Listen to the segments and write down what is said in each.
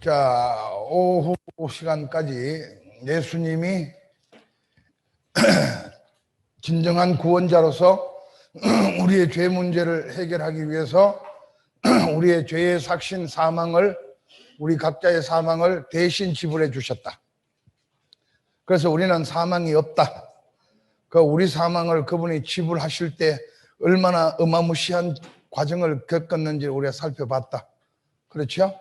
자, 오후 시간까지 예수님이 진정한 구원자로서 우리의 죄 문제를 해결하기 위해서 우리의 죄의 삭신 사망을, 우리 각자의 사망을 대신 지불해 주셨다. 그래서 우리는 사망이 없다. 그 우리 사망을 그분이 지불하실 때 얼마나 어마무시한 과정을 겪었는지 우리가 살펴봤다. 그렇죠?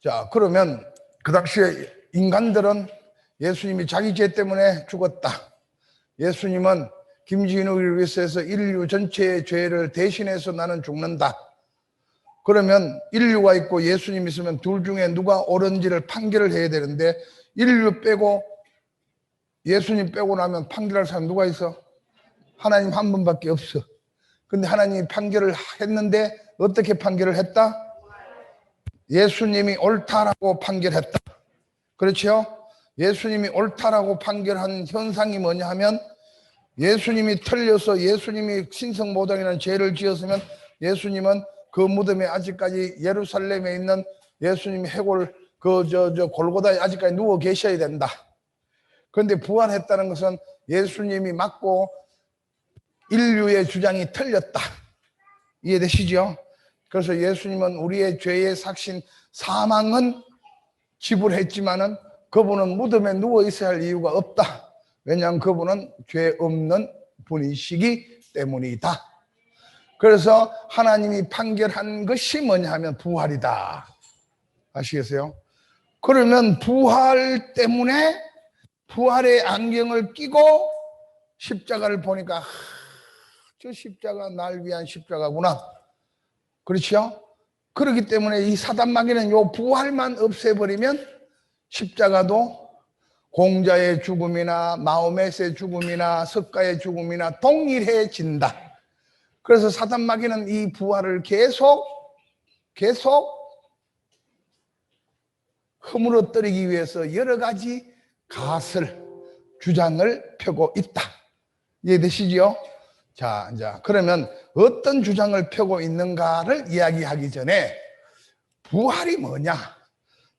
자, 그러면 그 당시에 인간들은 예수님이 자기 죄 때문에 죽었다. 예수님은 김진욱을 위해서 해서 인류 전체의 죄를 대신해서 나는 죽는다. 그러면 인류가 있고 예수님이 있으면 둘 중에 누가 옳은지를 판결을 해야 되는데, 인류 빼고 예수님 빼고 나면 판결할 사람 누가 있어? 하나님 한 분밖에 없어. 근데 하나님이 판결을 했는데 어떻게 판결을 했다? 예수님이 옳다라고 판결했다. 그렇죠? 예수님이 옳다라고 판결한 현상이 뭐냐 하면, 예수님이 틀려서 예수님이 신성모독이라는 죄를 지었으면 예수님은 그 무덤에 아직까지 예루살렘에 있는 예수님이 해골 골고다에 아직까지 누워 계셔야 된다. 그런데 부활했다는 것은 예수님이 맞고 인류의 주장이 틀렸다. 이해되시죠? 그래서 예수님은 우리의 죄의 삭신 사망은 지불했지만은 그분은 무덤에 누워 있어야 할 이유가 없다. 왜냐하면 그분은 죄 없는 분이시기 때문이다. 그래서 하나님이 판결한 것이 뭐냐 하면 부활이다. 아시겠어요? 그러면 부활 때문에 부활의 안경을 끼고 십자가를 보니까 저 십자가 날 위한 십자가구나. 그렇죠? 그렇기 때문에 이 사단마귀는 요 부활만 없애버리면 십자가도 공자의 죽음이나 마호멧의 죽음이나 석가의 죽음이나 동일해진다. 그래서 사단마귀는 이 부활을 계속 허물어뜨리기 위해서 여러 가지 가설, 주장을 펴고 있다. 이해되시죠? 자, 이제 그러면 어떤 주장을 펴고 있는가를 이야기하기 전에 부활이 뭐냐?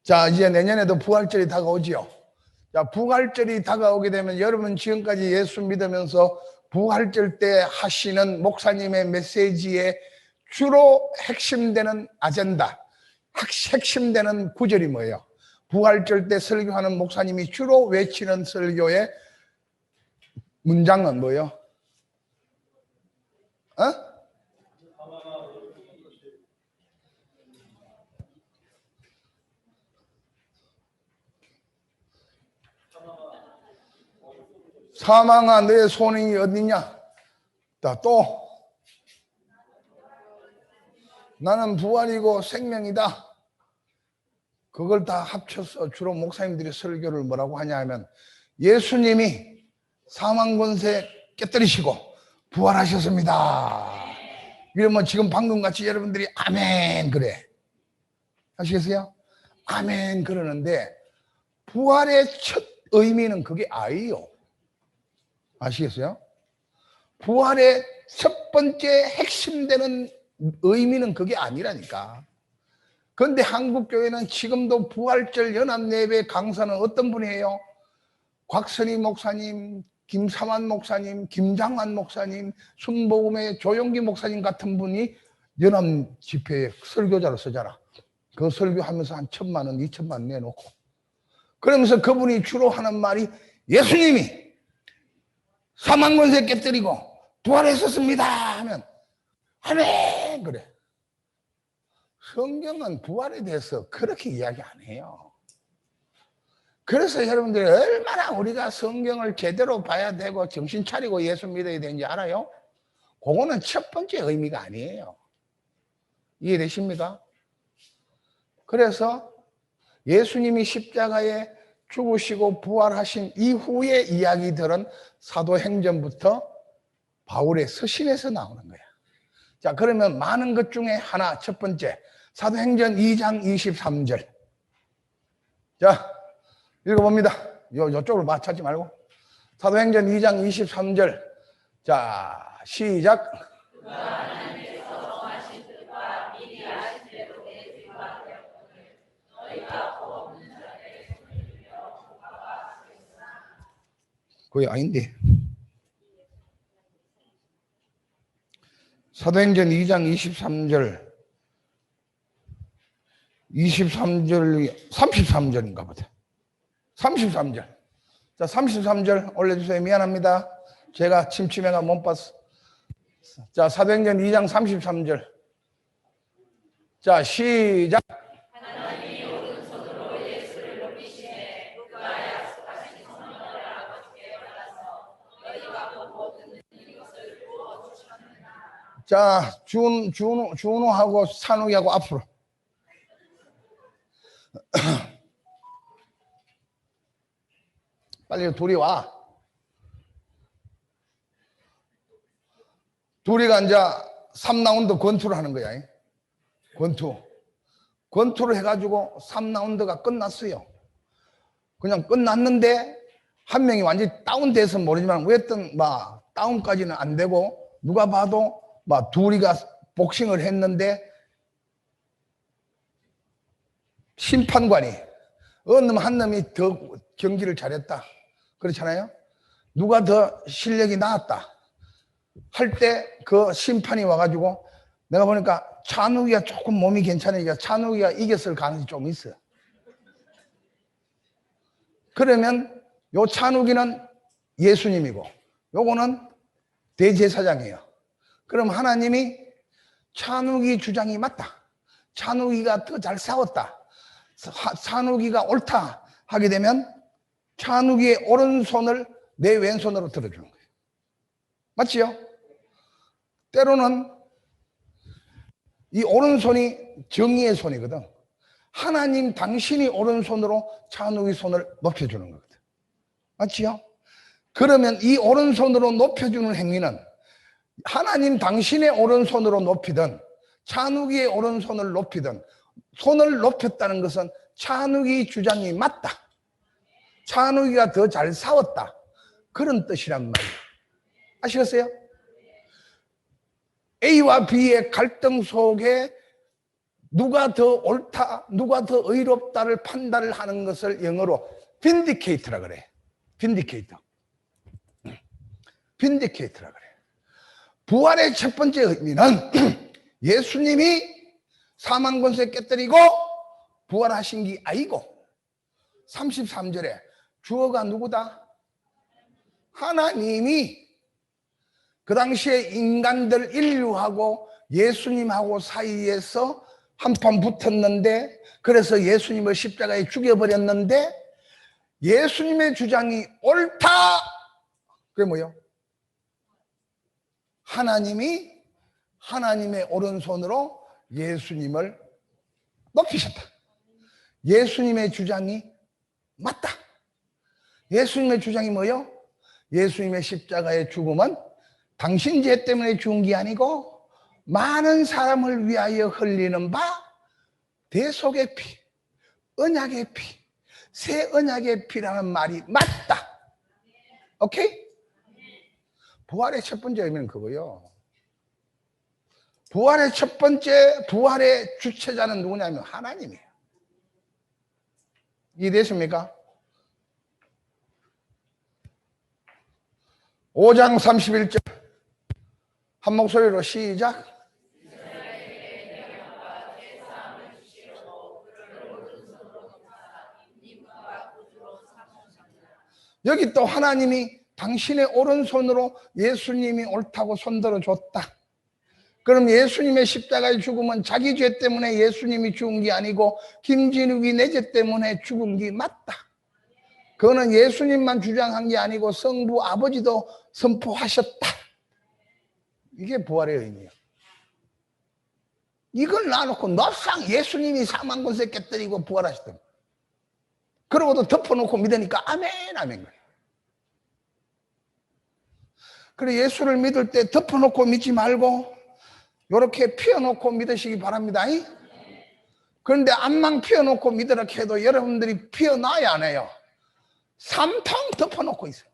자, 이제 내년에도 부활절이 다가오지요. 자, 부활절이 다가오게 되면 여러분 지금까지 예수 믿으면서 부활절 때 하시는 목사님의 메시지에 주로 핵심되는 아젠다, 핵심되는 구절이 뭐예요? 부활절 때 설교하는 목사님이 주로 외치는 설교의 문장은 뭐예요? 사망아 내 손이 어디냐? 또 나는 부활이고 생명이다. 그걸 다 합쳐서 주로 목사님들이 설교를 뭐라고 하냐 하면, 예수님이 사망 권세 깨뜨리시고 부활하셨습니다. 이러면 지금 방금 같이 여러분들이 아멘 그래. 아시겠어요? 아멘 그러는데 부활의 첫 의미는 그게 아니에요. 아시겠어요? 부활의 첫 번째 핵심되는 의미는 그게 아니라니까. 그런데 한국교회는 지금도 부활절 연합예배 강사는 어떤 분이에요? 곽선희 목사님, 김삼환 목사님, 김장환 목사님, 순복음의 조용기 목사님 같은 분이 연합 집회에 설교자로 쓰잖아. 그 설교하면서 한 1,000만 원, 2,000만 원 내놓고. 그러면서 그분이 주로 하는 말이 예수님이 사망권세 깨뜨리고 부활했었습니다 하면 아멘 그래. 성경은 부활에 대해서 그렇게 이야기 안 해요. 그래서 여러분들이 얼마나 우리가 성경을 제대로 봐야 되고 정신 차리고 예수 믿어야 되는지 알아요? 그거는 첫 번째 의미가 아니에요. 이해되십니까? 그래서 예수님이 십자가에 죽으시고 부활하신 이후의 이야기들은 사도행전부터 바울의 서신에서 나오는 거야. 자, 그러면 많은 것 중에 하나, 첫 번째 사도행전 2장 23절. 자, 읽어봅니다. 이쪽으로 맞추지 말고. 사도행전 2장 23절. 자, 시작. 거의 아닌데. 사도행전 2장 23절 33절인가 보다. 33절. 자, 33절 올려주세요. 미안합니다. 제가 침침해가 못 봤어. 자, 사도행전 2장 33절. 자, 시작. 하나님이 오른손으로 예수를 높이시매 그가 약속하신 성령을 아버지께 받아서 너희가 보고 듣는 이것을 부어 주셨느니라. 자, 준호하고 산욱이하고 앞으로. 빨리 둘이 와. 둘이가 이제 3라운드 권투를 하는 거야. 권투를 해가지고 3라운드가 끝났어요. 그냥 끝났는데 한 명이 완전히 다운돼서 모르지만 어쨌든 막 다운까지는 안 되고 누가 봐도 막 둘이가 복싱을 했는데 심판관이 어느 한 놈이 더 경기를 잘했다. 그렇잖아요. 누가 더 실력이 나았다 할 때 그 심판이 와가지고 내가 보니까 찬욱이가 조금 몸이 괜찮으니까 찬욱이가 이겼을 가능성이 좀 있어요. 그러면 요 찬욱이는 예수님이고 요거는 대제사장이에요. 그럼 하나님이 찬욱이 주장이 맞다. 찬욱이가 더 잘 싸웠다. 찬욱이가 옳다 하게 되면 찬욱이의 오른손을 내 왼손으로 들어주는 거예요. 맞지요? 때로는 이 오른손이 정의의 손이거든. 하나님 당신이 오른손으로 찬욱이 손을 높여주는 거거든. 맞지요? 그러면 이 오른손으로 높여주는 행위는 하나님 당신의 오른손으로 높이든 찬욱이의 오른손을 높이든 손을 높였다는 것은 찬욱이 주장이 맞다. 찬욱이가 더 잘 싸웠다. 그런 뜻이란 말이에요. 아시겠어요? A와 B의 갈등 속에 누가 더 옳다, 누가 더 의롭다를 판단을 하는 것을 영어로 vindicate라 그래. vindicate라 그래. 부활의 첫 번째 의미는 예수님이 사망 권세 깨뜨리고 부활하신 게 아니고 33절에 주어가 누구다? 하나님이 그 당시에 인간들 인류하고 예수님하고 사이에서 한판 붙었는데 그래서 예수님을 십자가에 죽여버렸는데 예수님의 주장이 옳다. 그게 뭐예요? 하나님이 하나님의 오른손으로 예수님을 높이셨다. 예수님의 주장이 맞다. 예수님의 주장이 뭐예요? 예수님의 십자가의 죽음은 당신 죄 때문에 죽은 게 아니고 많은 사람을 위하여 흘리는 바 대속의 피, 언약의 피, 새 언약의 피라는 말이 맞다. 오케이? 부활의 첫 번째 의미는 그거요. 부활의 첫 번째, 부활의 주체자는 누구냐면 하나님이에요. 이해되십니까? 5장 31절 한 목소리로 시작. 여기 또 하나님이 당신의 오른손으로 예수님이 옳다고 손들어 줬다. 그럼 예수님의 십자가의 죽음은 자기 죄 때문에 예수님이 죽은 게 아니고 김진욱이 내 죄 때문에 죽은 게 맞다. 그거는 예수님만 주장한 게 아니고 성부 아버지도 선포하셨다. 이게 부활의 의미예요. 이걸 놔놓고 넙상 예수님이 사망 권세 깨뜨리고 부활하셨다. 그러고도 덮어놓고 믿으니까 아멘 아멘 거예요. 그래 예수를 믿을 때 덮어놓고 믿지 말고 이렇게 피워놓고 믿으시기 바랍니다. 그런데 앞만 피워놓고 믿으라 해도 여러분들이 피워놔야 안 해요. 3통 덮어놓고 있어요.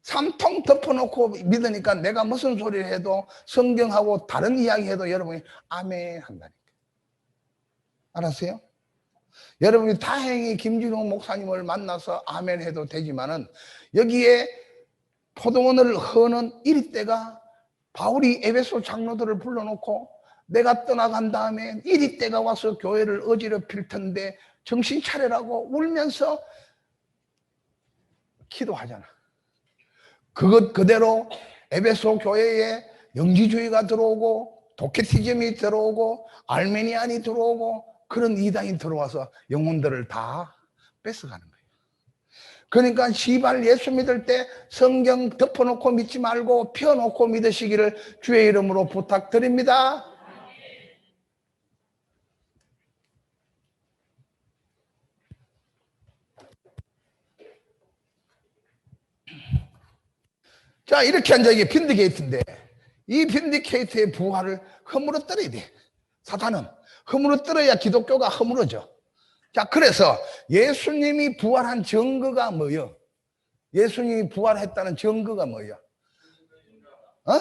3통 덮어놓고 믿으니까 내가 무슨 소리를 해도 성경하고 다른 이야기 해도 여러분이 아멘 한다니까. 알았어요? 여러분이 다행히 김진호 목사님을 만나서 아멘 해도 되지만은 여기에 포도원을 허는 이리 때가 바울이 에베소 장로들을 불러놓고 내가 떠나간 다음에 이리 때가 와서 교회를 어지럽힐 텐데 정신 차려라고 울면서 기도하잖아. 그것 그대로 에베소 교회에 영지주의가 들어오고 도케티즘이 들어오고 알메니안이 들어오고 그런 이단이 들어와서 영혼들을 다 뺏어가는 거예요. 그러니까 시발 예수 믿을 때 성경 덮어놓고 믿지 말고 펴놓고 믿으시기를 주의 이름으로 부탁드립니다. 자, 이렇게 앉아 이게 빈디케이트인데 이 빈디케이트의 부활을 허물어뜨려야 돼. 사탄은 허물어뜨려야 기독교가 허물어져. 자, 그래서 예수님이 부활한 증거가 뭐예요? 예수님이 부활했다는 증거가 뭐예요? 어?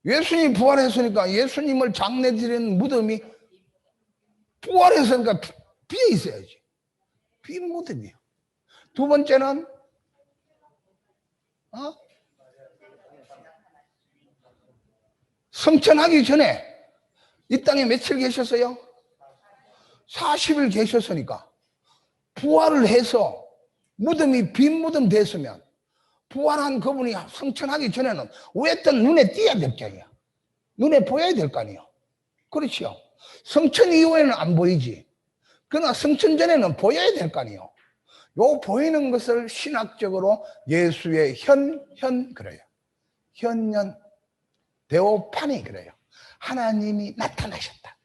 예수님이 부활했으니까 예수님을 장례 드리는 무덤이 부활했으니까 비어 있어야지. 빈 무덤이에요. 두 번째는 성천하기 전에 이 땅에 며칠 계셨어요? 40일 계셨으니까 부활을 해서 무덤이 빈 무덤 됐으면 부활한 그분이 성천하기 전에는 어쨌든 눈에 띄어야 될 게 아니야. 눈에 보여야 될 거 아니에요. 그렇지요. 성천 이후에는 안 보이지. 그러나 성천 전에는 보여야 될 거 아니에요. 요 보이는 것을 신학적으로 예수의 그래요. 현년 데오파니 그래요. 하나님이 나타나셨다.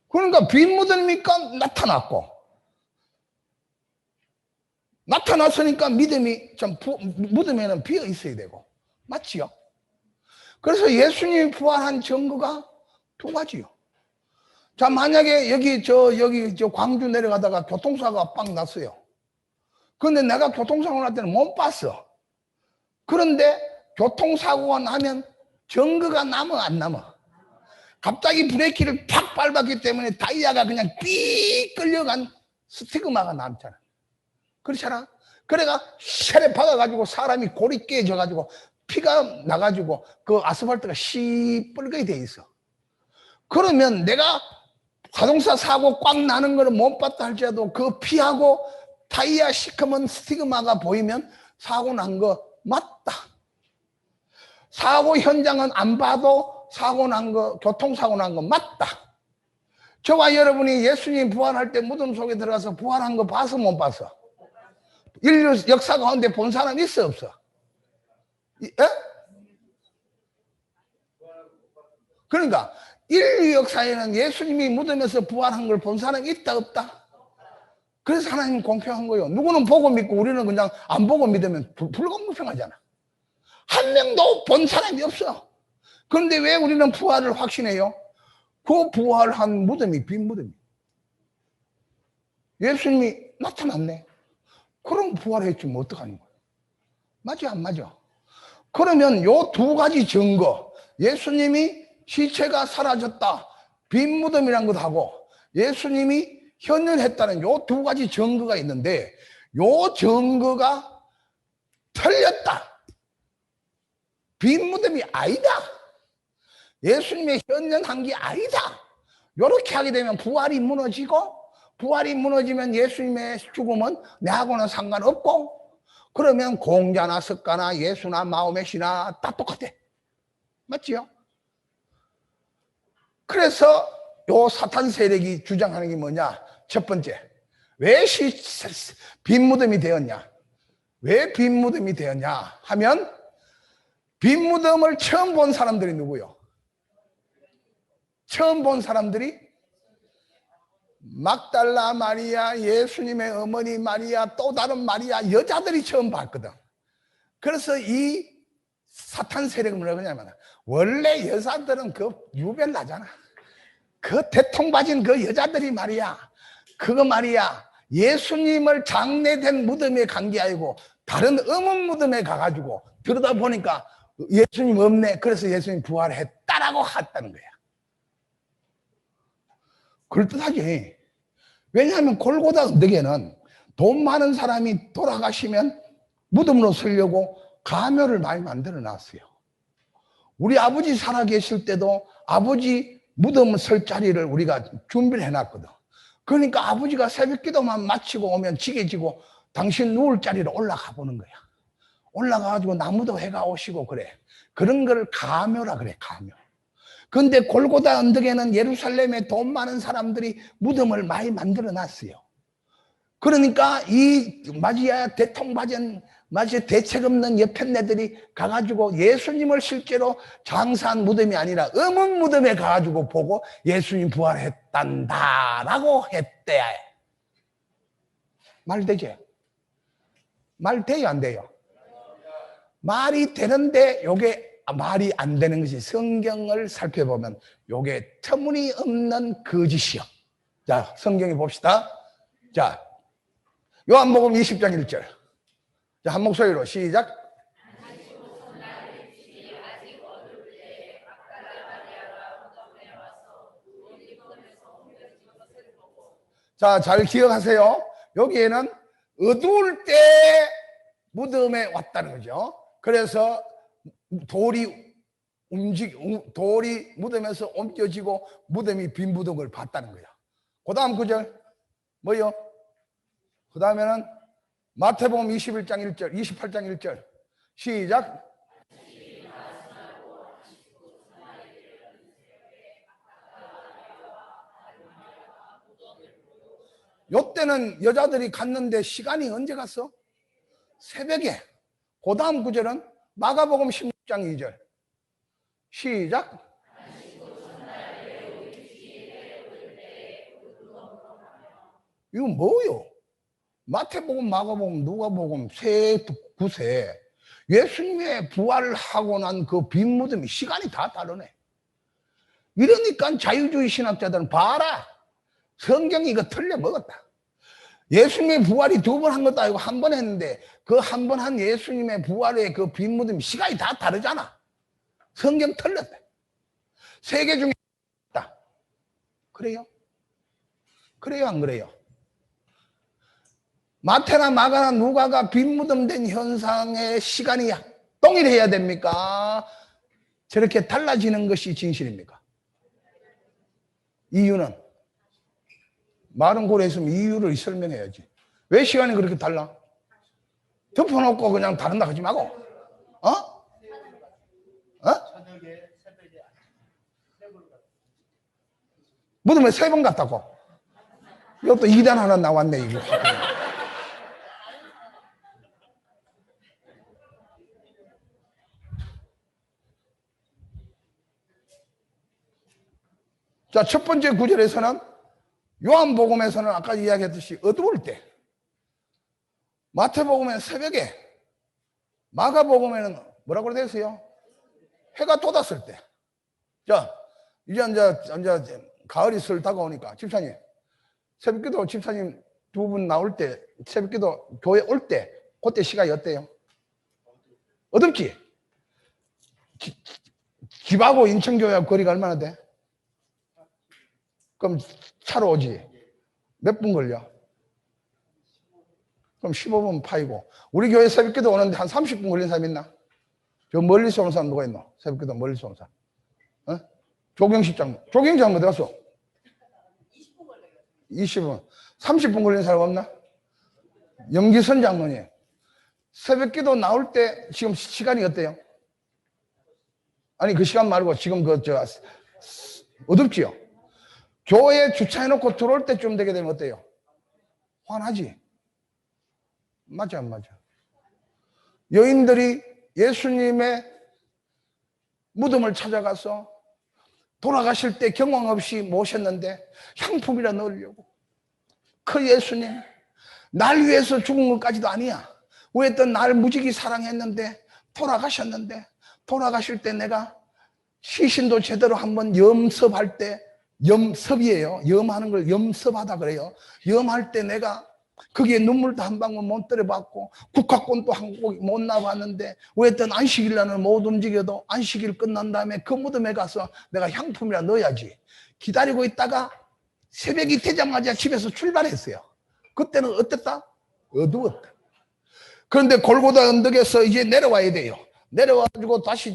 그러니까 빈 무덤이니까 나타났고 나타났으니까 믿음이 좀 무덤에는 비어 있어야 되고 맞지요? 그래서 예수님이 부활한 증거가 두 가지요. 자, 만약에 여기 저 광주 내려가다가 교통사고가 빵 났어요. 그런데 내가 교통사고 날 때는 못 봤어. 그런데 교통사고가 나면 증거가 남어 안 남어? 갑자기 브레이크를 팍 밟았기 때문에 타이어가 그냥 삐 끌려간 스티그마가 남잖아. 그렇잖아. 그래가 샤레 박아가지고 사람이 골이 깨져가지고 피가 나가지고 그 아스팔트가 시뻘겋게 돼 있어. 그러면 내가 자동차 사고 꽉 나는 거는 못 봤다 할지라도 그 피하고 타이어 시커먼 스티그마가 보이면 사고 난 거 맞다. 사고 현장은 안 봐도 사고 난 거, 교통사고 난 거 맞다. 저와 여러분이 예수님 부활할 때 무덤 속에 들어가서 부활한 거 봐서 못 봤어? 인류 역사 가운데 본 사람 있어 없어? 예? 그러니까 인류 역사에는 예수님이 무덤에서 부활한 걸 본 사람이 있다 없다? 그래서 하나님 공평한 거예요. 누구는 보고 믿고 우리는 그냥 안 보고 믿으면 불공평하잖아. 한 명도 본 사람이 없어. 그런데 왜 우리는 부활을 확신해요? 그 부활한 무덤이 빈 무덤이에요. 예수님이 나타났네. 그럼 부활했지 뭐 어떡하는 거야? 맞아 안 맞아? 그러면 요 두 가지 증거, 예수님이 시체가 사라졌다, 빈 무덤이란 것하고 예수님이 현현했다는 요 두 가지 증거가 있는데 요 증거가 틀렸다. 빈 무덤이 아니다. 예수님의 현현한 게 아니다. 이렇게 하게 되면 부활이 무너지고 부활이 무너지면 예수님의 죽음은 내하고는 상관없고 그러면 공자나 석가나 예수나 마호메시나 다 똑같아. 맞지요? 그래서 요 사탄 세력이 주장하는 게 뭐냐? 첫 번째, 왜 빈 무덤이 되었냐? 왜 빈 무덤이 되었냐 하면 빈 무덤을 처음 본 사람들이 누구요? 처음 본 사람들이 막달라 마리아, 예수님의 어머니 마리아, 또 다른 마리아, 여자들이 처음 봤거든. 그래서 이 사탄 세력은 뭐라 그러냐면 원래 여자들은 그 유별나잖아. 그 대통 받은 그 여자들이 말이야, 그거 말이야, 예수님을 장례된 무덤에 간 게 아니고 다른 음은 무덤에 가가지고 들여다 보니까 예수님 없네. 그래서 예수님 부활했다라고 했다는 거야. 그럴듯하지. 왜냐하면 골고다 언덕에는 돈 많은 사람이 돌아가시면 무덤으로 쓰려고 가묘를 많이 만들어 놨어요. 우리 아버지 살아계실 때도 아버지 무덤 설 자리를 우리가 준비를 해놨거든. 그러니까 아버지가 새벽 기도만 마치고 오면 지게 지고 당신 누울 자리로 올라가 보는 거야. 올라가가지고 나무도 해가 오시고 그래. 그런 걸 가묘라 그래, 가묘. 근데 골고다 언덕에는 예루살렘에 돈 많은 사람들이 무덤을 많이 만들어 놨어요. 그러니까 이 마지야 대통마전 마치 대책 없는 여편네들이 가가지고 예수님을 실제로 장사한 무덤이 아니라 음은 무덤에 가가지고 보고 예수님 부활했단다라고 했대. 말 되죠? 말 돼요, 안 돼요? 말이 되는데 요게 말이 안 되는 것이 성경을 살펴보면 요게 터무니없는 거짓이요. 자, 성경에 봅시다. 자, 요한복음 20장 1절. 자, 한 목소리로 시작. 자, 잘 기억하세요. 여기에는 어두울 때 무덤에 왔다는 거죠. 그래서 돌이 무덤에서 옮겨지고 무덤이 빈 무덤을 봤다는 거야. 그 다음 구절 뭐요? 그 다음에는 마태복음 21장 1절, 28장 1절 시작. 요때는 여자들이 갔는데 시간이 언제 갔어? 새벽에. 그 다음 구절은 마가복음 16장 2절 시작. 이건 뭐요? 마태복음, 마가복음, 누가복음 세 구세 예수님의 부활을 하고 난 그 빈 무덤이 시간이 다 다르네. 이러니까 자유주의 신학자들은 봐라, 성경이 이거 틀려 먹었다. 예수님의 부활이 2번 한 것도 아니고 1번 했는데 그 1번 한 예수님의 부활의 그 빈 무덤이 시간이 다 다르잖아. 성경 틀렸다. 세계 중에 있다. 그래요? 그래요, 안 그래요? 마태나 마가나 누가가 빈 무덤 된 현상의 시간이 동일해야 됩니까? 저렇게 달라지는 것이 진실입니까? 이유는? 말은 고래 있으면 이유를 설명해야지. 왜 시간이 그렇게 달라? 덮어놓고 그냥 다른다 하지 말고. 어? 어? 무덤에 3번 갔다고. 이것도 2단 하나 나왔네, 이거. 자, 첫 번째 구절에서는 요한복음에서는 아까 이야기했듯이 어두울 때, 마태복음에는 새벽에, 마가복음에는 뭐라고 그랬어요? 해가 돋았을 때. 자, 이제 가을이 슬 다가오니까 집사님, 새벽기도 집사님 2분 나올 때, 새벽기도 교회 올 때, 그때 시간이 어때요? 어둡지? 집하고 인천교회하고 거리가 얼마나 돼? 그럼 차로 오지. 몇 분 걸려? 그럼 15분 파이고. 우리 교회 새벽기도 오는데 한 30분 걸린 사람 있나? 저 멀리서 오는 사람 누가 있노? 새벽기도 멀리서 오는 사람. 어? 조경식 장로. 조경식 장로 어디 갔어? 20분 걸려요. 20분. 30분 걸린 사람 없나? 영기선 장로님. 새벽기도 나올 때 지금 시간이 어때요? 아니 그 시간 말고 지금 어둡지요? 교회에 주차해놓고 들어올 때쯤 되게 되면 어때요? 환하지? 맞아, 안 맞아? 여인들이 예수님의 무덤을 찾아가서 돌아가실 때 경황 없이 모셨는데 향품이라 넣으려고. 그 예수님, 날 위해서 죽은 것까지도 아니야. 왜 또 날 무지개 사랑했는데 돌아가셨는데, 돌아가실 때 내가 시신도 제대로 한번 염습할 때, 염습이에요. 염하는 걸 염습하다 그래요. 염할 때 내가 거기에 눈물도 한 방울 못 들여봤고 국화꽃도 한 곡 못 나봤는데 왜 어떤 안식일 날은 못 움직여도 안식일 끝난 다음에 그 무덤에 가서 내가 향품이라 넣어야지. 기다리고 있다가 새벽이 되자마자 집에서 출발했어요. 그때는 어땠다? 어두웠다. 그런데 골고다 언덕에서 이제 내려와야 돼요. 내려와가지고 다시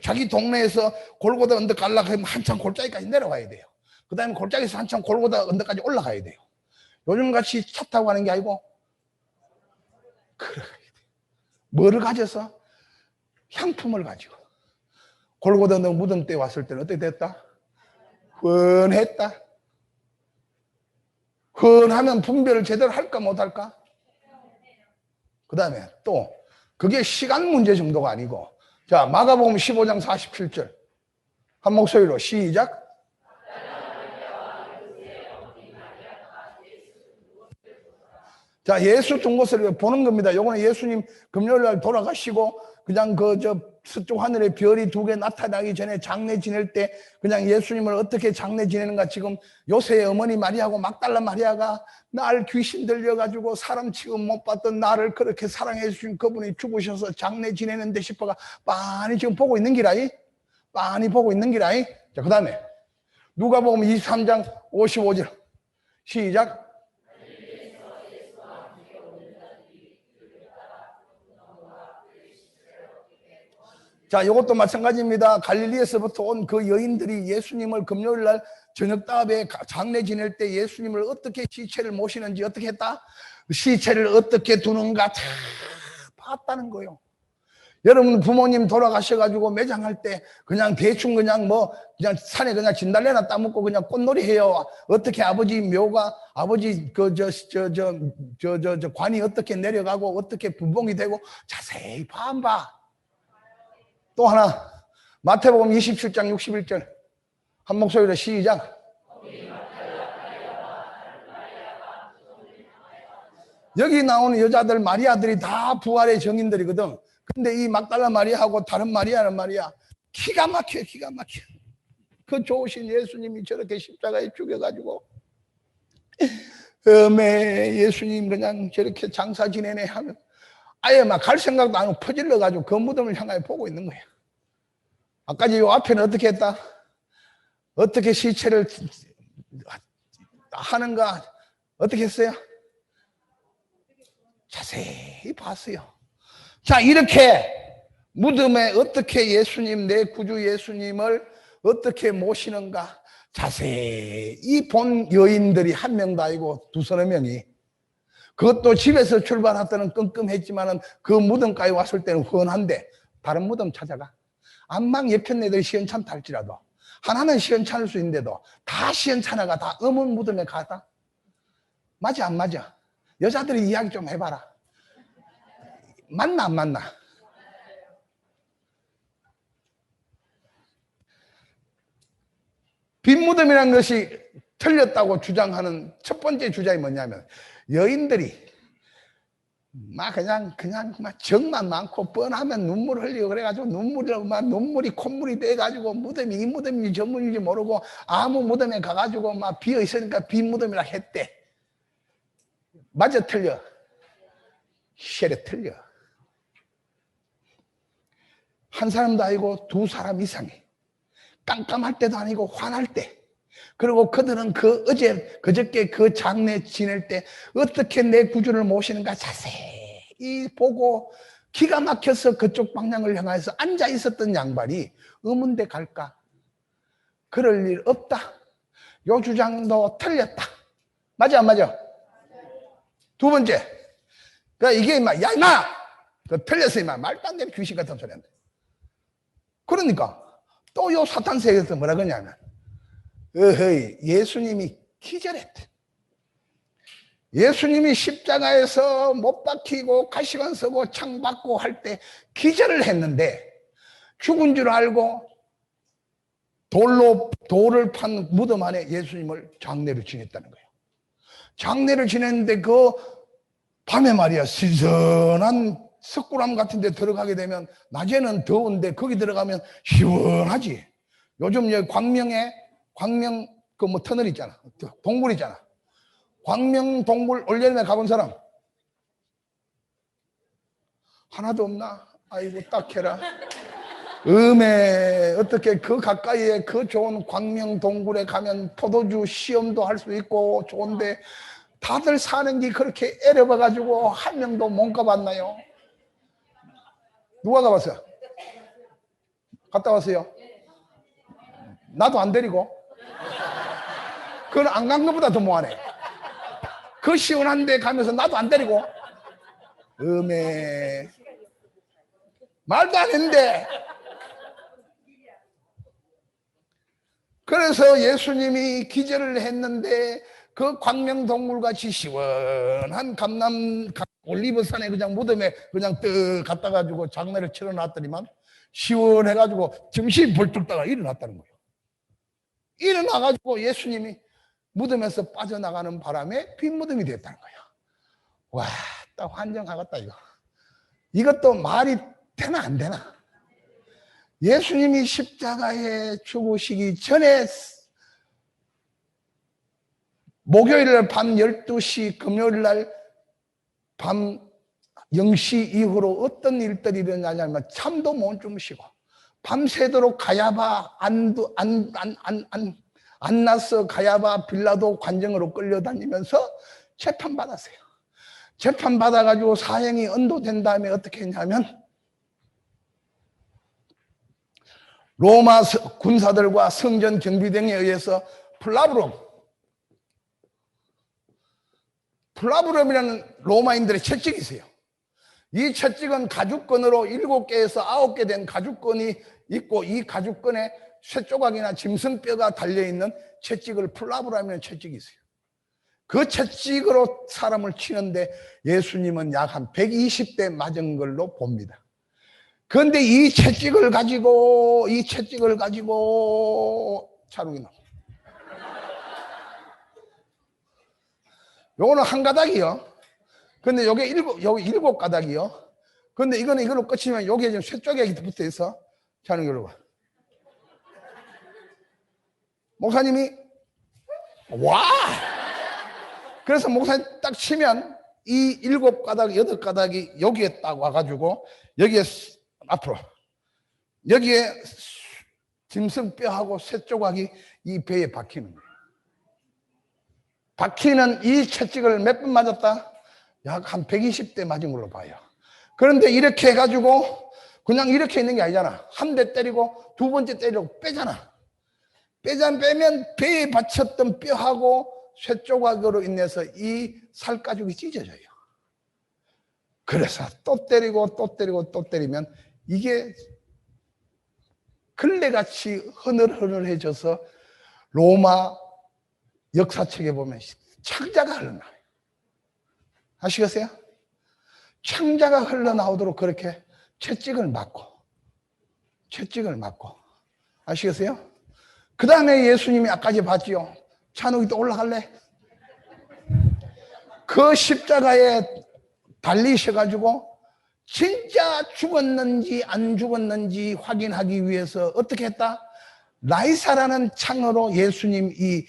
자기 동네에서 골고다 언덕 가려고 하면 한참 골짜기까지 내려와야 돼요. 그 다음에 골짜기에서 한참 골고다 언덕까지 올라가야 돼요. 요즘같이 차 타고 가는 게 아니고 걸어가야 돼요. 뭐를 가져서? 향품을 가지고. 골고다 언덕 무덤 때 왔을 때는 어떻게 됐다? 훤했다. 훤하면 분별을 제대로 할까 못할까? 그 다음에 또 그게 시간 문제 정도가 아니고, 자, 마가복음 15장 47절 한 목소리로 시작. 자, 예수 둔 것을 보는 겁니다. 요거는 예수님 금요일 날 돌아가시고 그냥 서쪽 하늘에 별이 2개 나타나기 전에 장례 지낼 때 그냥 예수님을 어떻게 장례 지내는가. 지금 요새의 어머니 마리아하고 막달라 마리아가 날 귀신 들려가지고 사람 취급 못 받던 나를 그렇게 사랑해 주신 그분이 죽으셔서 장례 지내는데 싶어가 빤히 지금 보고 있는 기라이. 빤히 보고 있는 기라이. 자, 그 다음에 누가복음 23장 55절 시작. 자, 이것도 마찬가지입니다. 갈릴리에서부터 온 그 여인들이 예수님을 금요일날 저녁답에 장례 지낼 때 예수님을 어떻게 시체를 모시는지 어떻게 했다? 시체를 어떻게 두는가 다 봤다는 거예요. 여러분 부모님 돌아가셔가지고 매장할 때 그냥 대충 그냥 산에 그냥 진달래나 따먹고 그냥 꽃놀이 해요. 어떻게 아버지 묘가 아버지 관이 어떻게 내려가고 어떻게 분봉이 되고 자세히 안 봐. 또 하나 마태복음 27장 61절 한 목소리로 시작. 여기 나오는 여자들 마리아들이 다 부활의 증인들이거든. 근데 이 막달라 마리아하고 다른 마리아는 말이야 기가 막혀. 그 좋으신 예수님이 저렇게 십자가에 죽여가지고 예수님 그냥 저렇게 장사 지내네 하면 아예 막 갈 생각도 안 하고 퍼질러가지고 그 무덤을 향하여 보고 있는 거예요. 아까 요 앞에는 어떻게 했다? 어떻게 시체를 하는가? 어떻게 했어요? 자세히 봤어요. 자, 이렇게 무덤에 어떻게 예수님, 내 구주 예수님을 어떻게 모시는가? 자세히 본 여인들이 한 명도 아니고 2-3명이. 그것도 집에서 출발할 때는 끔끔했지만은 그 무덤까지 왔을 때는 훤한데 다른 무덤 찾아가. 안방 예편네들이 시원찮다 할지라도 하나는 시원찮을 수 있는데도 다 시원찮아가 다 어문 무덤에 가다. 맞아 안 맞아? 여자들이 이야기 좀 해봐라. 맞나 안 맞나? 빈무덤이라는 것이 틀렸다고 주장하는 첫 번째 주장이 뭐냐면 여인들이 그냥 정만 많고 뻔하면 눈물 흘리고 그래가지고 눈물이 콧물이 돼가지고 무덤이 이 무덤인지 저 무덤인지 모르고 아무 무덤에 가가지고 비어 있으니까 빈 무덤이라 했대. 맞아 틀려? 쉐레 틀려. 한 사람도 아니고 2사람 이상이 깜깜할 때도 아니고 화날 때. 그리고 그들은 그저께 그 장례 지낼 때 어떻게 내 구주를 모시는가 자세히 보고 기가 막혀서 그쪽 방향을 향해서 앉아 있었던 양반이 의문대 갈까? 그럴 일 없다. 요 주장도 틀렸다. 맞아 안 맞아? 2번째. 그러니까 이게 틀렸어 말도 안 되는 귀신 같은 소리 한다. 그러니까 또 요 사탄 세계에서 뭐라 그러냐면 예수님이 기절했대. 예수님이 십자가에서 못 박히고 가시관 서고 창 받고 할 때 기절을 했는데 죽은 줄 알고 돌을 판 무덤 안에 예수님을 장례를 지냈다는 거예요. 장례를 지냈는데 그 밤에 말이야 신선한 석굴암 같은 데 들어가게 되면 낮에는 더운데 거기 들어가면 시원하지. 요즘 여기 광명 터널 있잖아. 동굴 있잖아. 광명 동굴 올여름에 가본 사람 하나도 없나? 아이고 딱해라. 어떻게 그 가까이에 그 좋은 광명 동굴에 가면 포도주 시험도 할 수 있고 좋은데 다들 사는 게 그렇게 애려봐가지고 한 명도 못 가봤나요? 누가 가봤어요? 갔다 왔어요? 나도 안 데리고. 그건 안 간 것보다 더 뭐하네. 그 시원한 데 가면서 나도 안 데리고. 말도 안 했는데. 그래서 예수님이 기절을 했는데 그 광명동굴같이 시원한 올리브산에 그냥 무덤에 그냥 떡 갖다 가지고 장례를 치러놨더니만 시원해가지고 정신이 벌떡 따가 일어났다는 거예요. 일어나가지고 예수님이 무덤에서 빠져나가는 바람에 빈 무덤이 됐다는 거예요. 와, 딱 환장하겠다 이거. 이것도 말이 되나 안 되나? 예수님이 십자가에 죽으시기 전에 목요일 밤 12시 금요일 날 밤 0시 이후로 어떤 일들이 일어나냐면 잠도 못 주무시고 밤새도록 가야바 안나스 가야바 빌라도 관정으로 끌려다니면서 재판받았어요. 재판받아가지고 사형이 언도된 다음에 어떻게 했냐면 로마 군사들과 성전 경비병에 의해서 플라브럼이라는 로마인들의 채찍이 있어요. 이 채찍은 가죽끈으로 7개에서 9개 된 가죽끈이 있고 이 가죽끈에 쇠조각이나 짐승뼈가 달려있는 채찍을 플라브럼이라는 채찍이 있어요. 그 채찍으로 사람을 치는데 예수님은 약 한 120대 맞은 걸로 봅니다. 그런데 이 채찍을 가지고 찬웅이 나와. 요거는 한 가닥이요. 근데 요게 일곱 가닥이요. 근데 이거로 끝이면 요게 지금 쇠조각이 붙어 있어. 찬웅이 여러분. 목사님이 와! 그래서 목사님 딱 치면 이 7가닥, 8가닥이 여기에 딱 와가지고 여기에 앞으로 여기에 짐승뼈하고 쇠조각이 이 배에 박히는 거예요. 박히는 이 채찍을 몇 번 맞았다? 약 한 120대 맞은 걸로 봐요. 그런데 이렇게 해가지고 그냥 이렇게 있는 게 아니잖아. 한 대 때리고 두 번째 때리고 빼잖아. 빼면 배에 받쳤던 뼈하고 쇠조각으로 인해서 이 살가죽이 찢어져요. 그래서 또 때리고 또 때리고 또 때리면 이게 걸레같이 흐늘흐늘해져서 로마 역사책에 보면 창자가 흘러나와요. 아시겠어요? 창자가 흘러나오도록 그렇게 채찍을 맞고 아시겠어요? 그 다음에 예수님이 아까지 봤지요. 찬욱이 또 올라갈래? 그 십자가에 달리셔가지고 진짜 죽었는지 안 죽었는지 확인하기 위해서 어떻게 했다? 라이사라는 창으로 예수님 이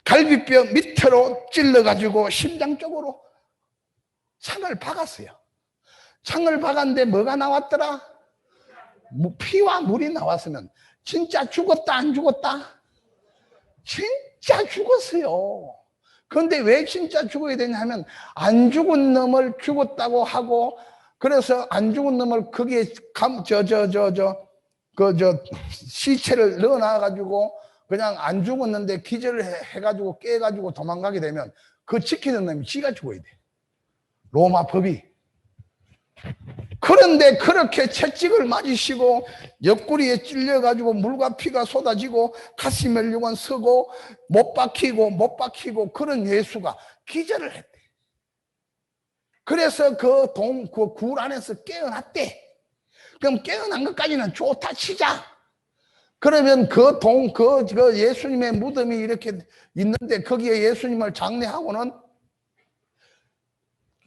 갈비뼈 밑으로 찔러가지고 심장 쪽으로 창을 박았어요. 창을 박았는데 뭐가 나왔더라? 피와 물이 나왔으면 진짜 죽었다 안 죽었다? 진짜 죽었어요. 그런데 왜 진짜 죽어야 되냐 하면 안 죽은 놈을 죽었다고 하고 그래서 안 죽은 놈을 거기에 시체를 넣어놔가지고 그냥 안 죽었는데 기절을 해가지고 깨가지고 도망가게 되면 그 지키는 놈이 지가 죽어야 돼. 로마 법이. 그런데 그렇게 채찍을 맞으시고 옆구리에 찔려가지고 물과 피가 쏟아지고 가시 멸류관 서고 못 박히고 그런 예수가 기절을 했대. 그래서 그 굴 안에서 깨어났대. 그럼 깨어난 것까지는 좋다 치자. 그러면 그 예수님의 무덤이 이렇게 있는데 거기에 예수님을 장례하고는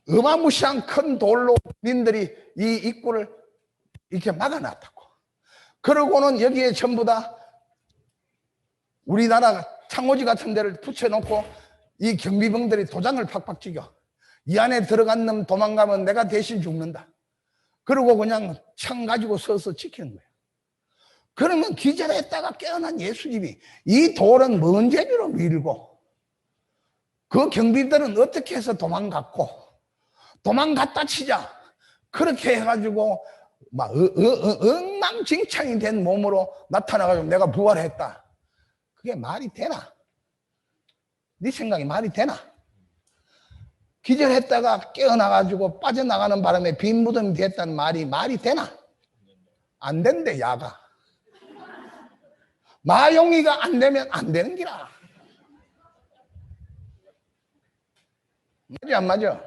어마무시한 큰 돌로 민들이 이 입구를 이렇게 막아놨다고. 그러고는 여기에 전부 다 우리나라 창호지 같은 데를 붙여놓고 이 경비병들이 도장을 팍팍 찍어. 이 안에 들어간 놈 도망가면 내가 대신 죽는다. 그리고 그냥 창 가지고 서서 지키는 거예요. 그러면 기절했다가 깨어난 예수님이 이 돌은 먼 제주로 밀고 그 경비들은 어떻게 해서 도망갔고 도망갔다 치자 그렇게 해가지고 막 엉망진창이 된 몸으로 나타나가지고 내가 부활했다. 그게 말이 되나? 네 생각이 말이 되나? 기절했다가 깨어나가지고 빠져나가는 바람에 빈 무덤이 됐다는 말이 되나? 안 된대, 야가. 마용이가 안 되면 안 되는 기라. 맞아, 안 맞아?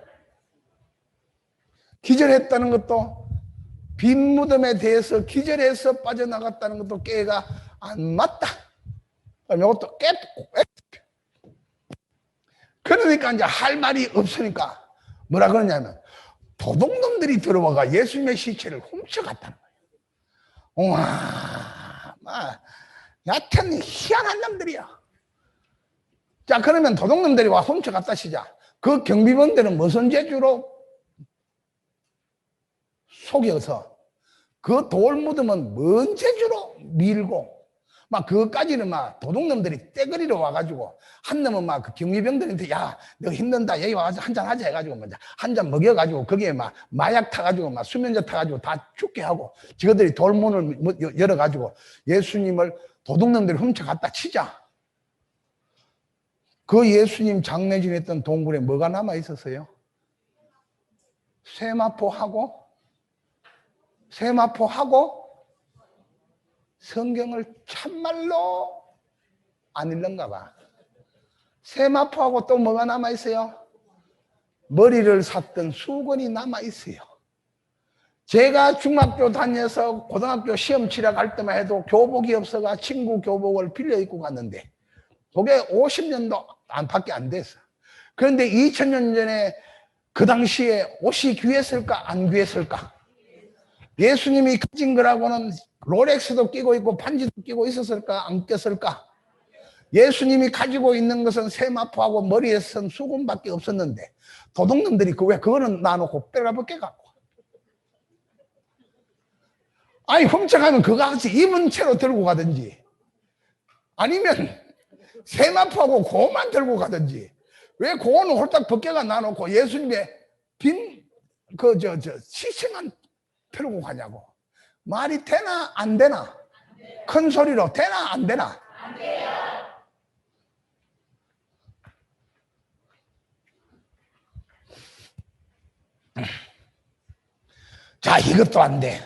기절했다는 것도 빈 무덤에 대해서 기절해서 빠져나갔다는 것도 깨가 안 맞다. 이것도 그러니까 이제 할 말이 없으니까 뭐라 그러냐면 도둑놈들이 들어와가 예수님의 시체를 훔쳐갔다는 거예요. 우와, 여튼 희한한 놈들이야. 자, 그러면 도둑놈들이 와 훔쳐갔다 시자. 그 경비병들은 무슨 재주로 속여서 그 돌무덤은 뭔 재주로 밀고 막 그것까지는 막 도둑놈들이 떼거리로 와가지고 한 놈은 막 그 경비병들한테 야 너 힘든다 여기 와서 한잔 하자 해가지고 먼저 한 잔 먹여가지고 거기에 막 마약 타가지고 막 수면제 타가지고 다 죽게 하고 저들이 돌문을 열어가지고 예수님을 도둑놈들이 훔쳐갔다 치자. 그 예수님 장례진 했던 동굴에 뭐가 남아 있었어요? 세마포하고 성경을 참말로 안 읽는가 봐. 세마포하고 또 뭐가 남아 있어요? 머리를 샀던 수건이 남아 있어요. 제가 중학교 다녀서 고등학교 시험 치러 갈 때만 해도 교복이 없어가 친구 교복을 빌려 입고 갔는데 그게 50년도 밖에 안 됐어. 그런데 2000년 전에 그 당시에 옷이 귀했을까 안 귀했을까? 예수님이 가진 거라고는 롤렉스도 끼고 있고 반지도 끼고 있었을까 안 꼈을까? 예수님이 가지고 있는 것은 세마포하고 머리에 쓴 수건밖에 없었는데 도둑놈들이 왜 그거는 놔놓고 빼라벗게 갖고 아니 훔쳐가면 그거 같이 입은 채로 들고 가든지 아니면 세마포하고 그것만 들고 가든지 왜 그거는 홀딱 벗겨가 놔놓고 예수님의 빈 시체만 들고 가냐고. 말이 되나 안 되나? 큰 소리로 되나 안 되나? 안 돼요. 자, 이것도 안 돼.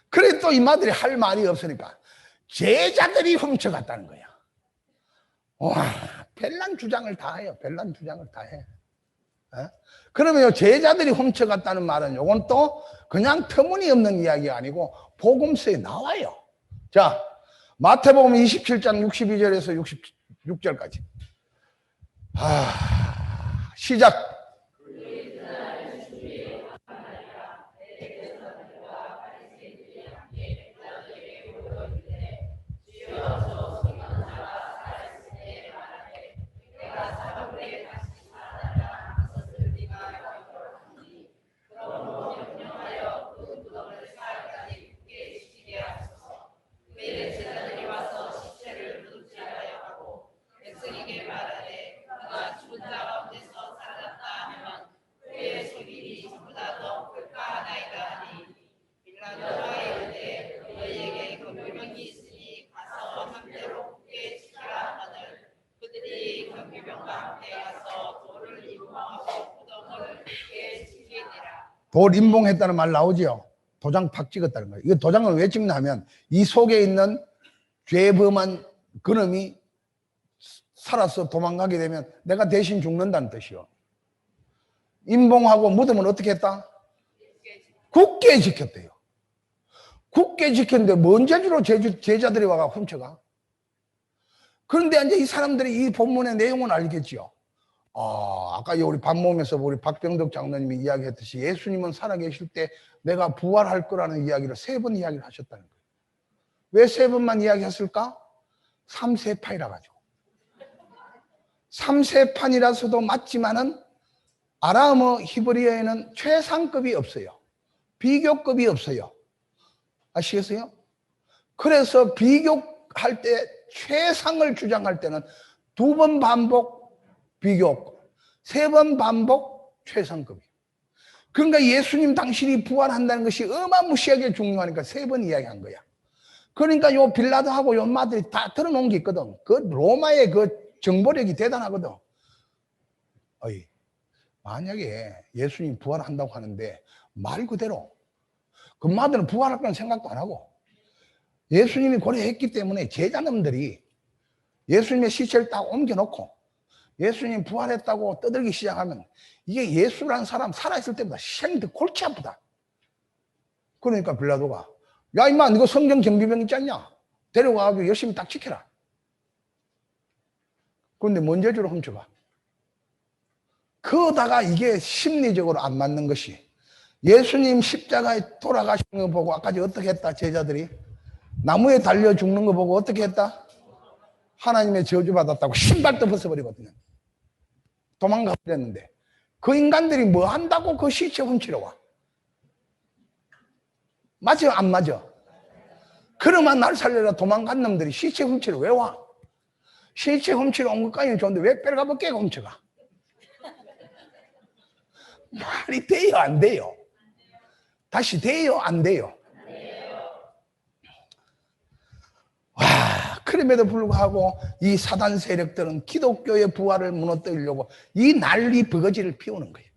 그래 또 이마들이 할 말이 없으니까 제자들이 훔쳐갔다는 거야. 와, 별난 주장을 다 해요. 별난 주장을 다 해. 그러면 제자들이 훔쳐갔다는 말은 요건 또 그냥 터무니없는 이야기가 아니고 복음서에 나와요. 자, 마태복음 27장 62절에서 66절까지. 시작. 돌 임봉했다는 말 나오지요. 도장 팍 찍었다는 거예요. 이 도장을 왜 찍냐면 이 속에 있는 죄범한 그놈이 살아서 도망가게 되면 내가 대신 죽는다는 뜻이요. 임봉하고 무덤은 어떻게 했다? 굳게 지켰대요. 굳게 지켰는데 뭔 재주로 제자들이 와가 훔쳐가? 그런데 이제 이 사람들이 이 본문의 내용은 알겠지요. 아까 우리 밥 먹으면서 우리 박병덕 장로님이 이야기했듯이 예수님은 살아계실 때 내가 부활할 거라는 이야기를 3번 이야기를 하셨다는 거예요. 왜 3번만 이야기했을까? 3세판이라 가지고. 3세판이라서도 맞지만은 아람어 히브리어에는 최상급이 없어요. 비교급이 없어요. 아시겠어요? 그래서 비교할 때 최상을 주장할 때는 2번 반복 비교급, 3번 반복 최상급이에요. 그러니까 예수님 당신이 부활한다는 것이 어마무시하게 중요하니까 3번 이야기한 거야. 그러니까 요 빌라도하고 요 마들이 다 들어놓은 게 있거든. 그 로마의 그 정보력이 대단하거든. 어이, 만약에 예수님 부활한다고 하는데 말 그대로 그 마들은 부활할 건 생각도 안 하고 예수님이 고려했기 때문에 제자놈들이 예수님의 시체를 딱 옮겨놓고 예수님 부활했다고 떠들기 시작하면 이게 예수라는 사람 살아있을 때보다 생더 골치 아프다. 그러니까 빌라도가 야 임마 이거 성경 정비병 있지 않냐? 데려가가지고 열심히 딱 지켜라. 그런데 뭔 재주로 훔쳐가? 그러다가 이게 심리적으로 안 맞는 것이 예수님 십자가에 돌아가시는 거 보고 아까 어떻게 했다? 제자들이 나무에 달려 죽는 거 보고 어떻게 했다? 하나님의 저주받았다고 신발도 벗어버리거든요. 도망가 버렸는데 그 인간들이 뭐 한다고 그 시체 훔치러 와? 맞아 안 맞아? 그러면 날 살려라 도망간 놈들이 시체 훔치러 왜 와? 시체 훔치러 온 것까지는 좋은데 왜 뺄가벗 깨고 훔쳐가? 말이 돼요 안 돼요? 다시 돼요 안 돼요? 와, 그럼에도 불구하고 이 사단 세력들은 기독교의 부활을 무너뜨리려고 이 난리 버거지를 피우는 거예요.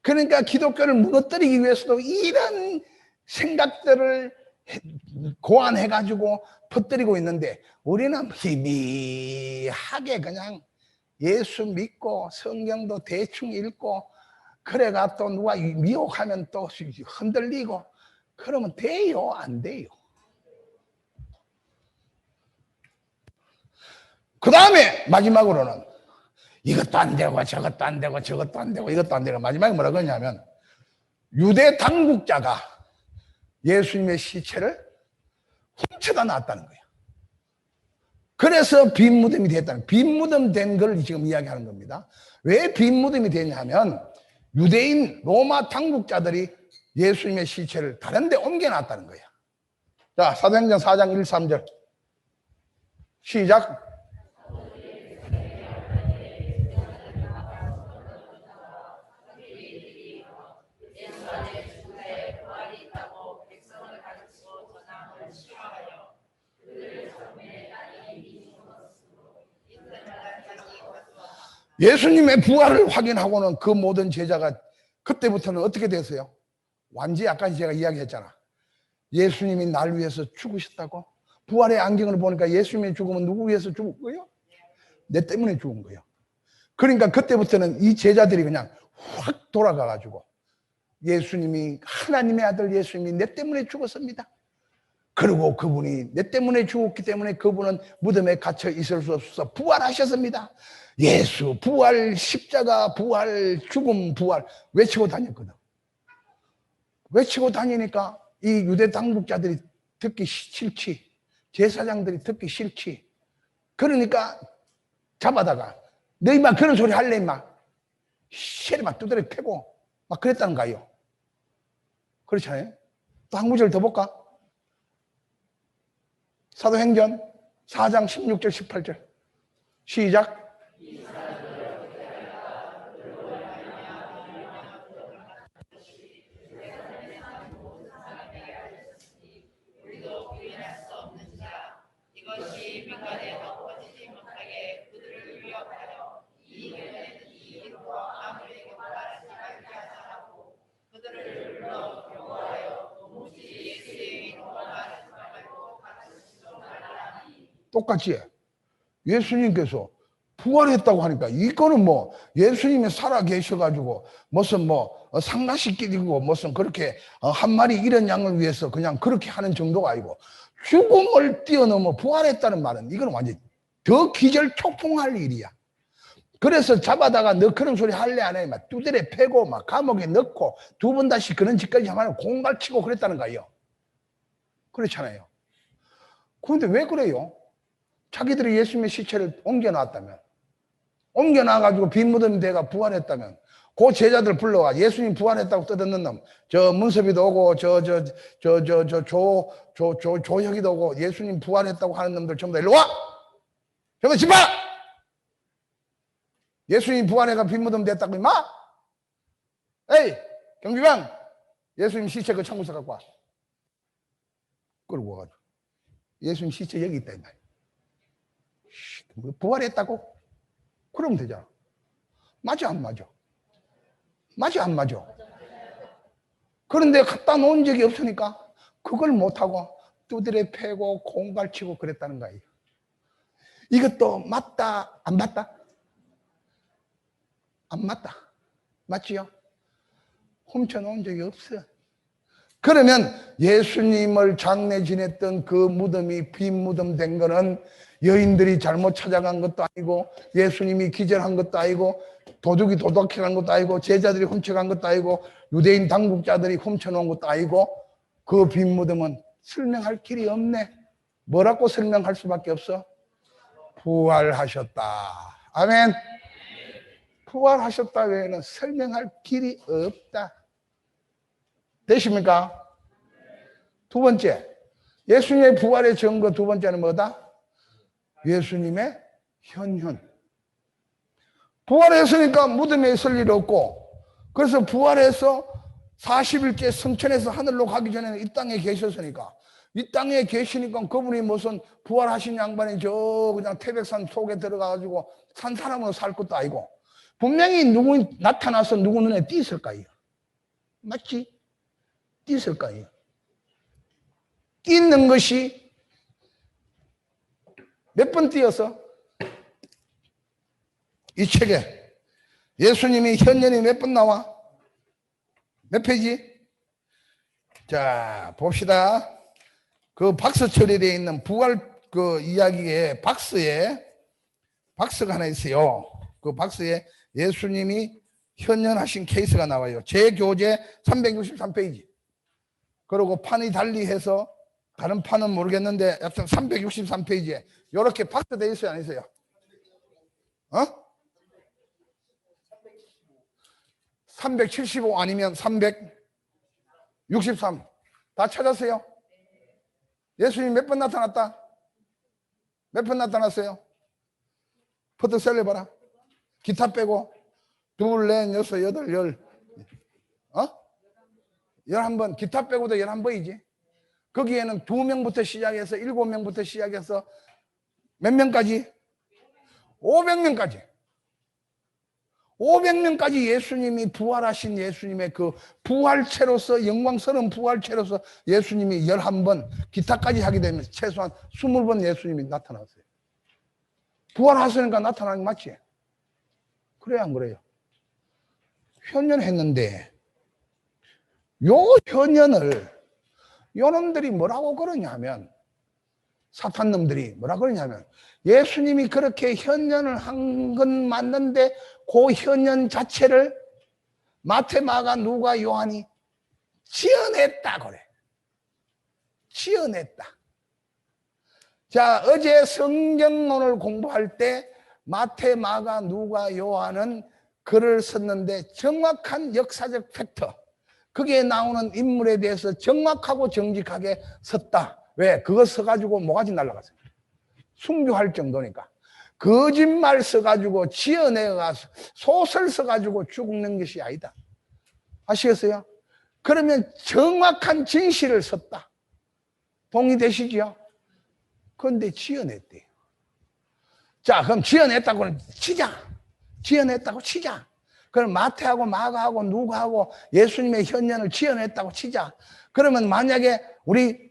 그러니까 기독교를 무너뜨리기 위해서도 이런 생각들을 고안해가지고 퍼뜨리고 있는데 우리는 희미하게 그냥 예수 믿고 성경도 대충 읽고 그래가 또 누가 미혹하면 또 흔들리고 그러면 돼요 안 돼요? 그 다음에 마지막으로는 이것도 안 되고 저것도 안 되고 저것도 안 되고 이것도 안 되고 마지막에 뭐라고 하냐면 유대 당국자가 예수님의 시체를 훔쳐다 놨다는 거예요. 그래서 빈 무덤이 됐다는 빈 무덤 된 걸 지금 이야기하는 겁니다. 왜 빈 무덤이 되냐면 유대인 로마 당국자들이 예수님의 시체를 다른 데 옮겨놨다는 거예요. 자, 사도행전 4장 1, 3절 시작. 예수님의 부활을 확인하고는 그 모든 제자가 그때부터는 어떻게 됐어요? 완전히 아까 제가 이야기했잖아. 예수님이 날 위해서 죽으셨다고? 부활의 안경을 보니까 예수님이 죽으면 누구 위해서 죽은 거예요? 내 때문에 죽은 거예요. 그러니까 그때부터는 이 제자들이 그냥 확 돌아가가지고 예수님이 하나님의 아들 예수님이 내 때문에 죽었습니다. 그리고 그분이 내 때문에 죽었기 때문에 그분은 무덤에 갇혀 있을 수 없어서 부활하셨습니다. 예수 부활, 십자가 부활, 죽음 부활 외치고 다녔거든. 외치고 다니니까 이 유대 당국자들이 듣기 싫지, 제사장들이 듣기 싫지. 그러니까 잡아다가 너 임마 그런 소리 할래 임마 쉐리 막 두드려 패고 막 그랬다는 거예요. 그렇잖아요. 또 한 구절 더 볼까? 사도행전 4장 16절 18절 시작. 똑같이 예수님께서 부활했다고 하니까 이거는 뭐 예수님이 살아 계셔가지고 무슨 뭐 상가시키고 무슨 그렇게 한 마리 이런 양을 위해서 그냥 그렇게 하는 정도가 아니고 죽음을 뛰어넘어 부활했다는 말은 이건 완전히 더 기절초풍할 일이야. 그래서 잡아다가 너 그런 소리 할래 안 해? 막 두드려 패고 막 감옥에 넣고 2번 다시 그런 짓까지 하면 공갈치고 그랬다는 거예요. 그렇잖아요. 그런데 왜 그래요? 자기들이 예수님의 시체를 옮겨놨다면 옮겨놔가지고 빈 무덤 대가 부활했다면 그 제자들 불러와. 예수님 부활했다고 떠드는 놈. 저 문섭이도 오고, 조혁이도 오고, 예수님 부활했다고 하는 놈들 전부 다 일로 와! 전부 다 집어! 예수님 부활해가 빈무덤 됐다고, 임마? 에이! 경비병! 예수님 시체 그 창고에서 갖고 와. 끌고 와가지고. 예수님 시체 여기 있다, 이 말이야. 부활했다고? 그러면 되잖아. 맞아, 안 맞아? 맞아, 안 맞아? 그런데 갖다 놓은 적이 없으니까 그걸 못하고 두드려 패고 공갈치고 그랬다는 거예요. 이것도 맞다, 안 맞다? 안 맞다. 맞지요? 훔쳐놓은 적이 없어. 그러면 예수님을 장례 지냈던 그 무덤이 빈 무덤 된 거는 여인들이 잘못 찾아간 것도 아니고 예수님이 기절한 것도 아니고 도둑이 도둑질한 것도 아니고 제자들이 훔쳐간 것도 아니고 유대인 당국자들이 훔쳐놓은 것도 아니고 그 빈 무덤은 설명할 길이 없네. 뭐라고 설명할 수밖에 없어? 부활하셨다. 아멘. 부활하셨다 외에는 설명할 길이 없다. 되십니까? 두 번째, 예수님의 부활의 증거 두 번째는 뭐다? 예수님의 현현. 부활했으니까 무덤에 있을 일 없고, 그래서 부활해서 40일째 성천에서 하늘로 가기 전에는 이 땅에 계셨으니까, 이 땅에 계시니까 그분이 무슨 부활하신 양반이 저 그냥 태백산 속에 들어가가지고 산 사람으로 살 것도 아니고, 분명히 누구 나타나서 누구 눈에 띄었을 거예요. 맞지? 띄었을 거예요. 띄는 것이 몇 번 띄어서? 이 책에 예수님이 현년이 몇 번 나와? 몇 페이지? 자, 봅시다. 그 박스 처리되어 있는 부활 그 이야기에 박스가 하나 있어요. 그 박스에 예수님이 현현하신 케이스가 나와요. 제 교재 363페이지. 그리고 판이 달리해서 다른 판은 모르겠는데 약간 363페이지에 이렇게 박스 되어 있어요, 안 있어요? 375 아니면 363. 다 찾았어요? 예수님 몇 번 나타났다? 몇 번 나타났어요? 포트 셀려봐라. 기타 빼고 둘, 넷, 여섯, 여덟, 열 11번. 기타 빼고도 11번이지. 거기에는 2명부터 시작해서 7명부터 시작해서 몇 명까지? 500명까지. 500명까지 예수님이 부활하신 예수님의 그 부활체로서 영광스러운 부활체로서 예수님이 11번 기타까지 하게 되면 최소한 20번 예수님이 나타났어요. 부활하시니까 나타나는 게 맞지? 그래요, 안 그래요? 현현했는데 요 현현을 요놈들이 뭐라고 그러냐면 사탄놈들이 뭐라고 그러냐면 예수님이 그렇게 현현을 한 건 맞는데 그 현현 자체를 마태, 마가, 누가, 요한이 지어냈다 그래. 지어냈다. 자, 어제 성경론을 공부할 때 마태, 마가, 누가, 요한은 글을 썼는데 정확한 역사적 팩터, 거기에 나오는 인물에 대해서 정확하고 정직하게 썼다. 왜? 그거 써가지고 뭐가지 날라갔어요. 순교할 정도니까. 거짓말 써가지고 지어내가서 소설 써가지고 죽는 것이 아니다. 아시겠어요? 그러면 정확한 진실을 썼다. 동의되시죠? 그런데 지어냈대요. 자, 그럼 지어냈다고는 치자. 지어냈다고 치자. 그럼 마태하고 마가하고 누가하고 예수님의 현현을 지어냈다고 치자. 그러면 만약에 우리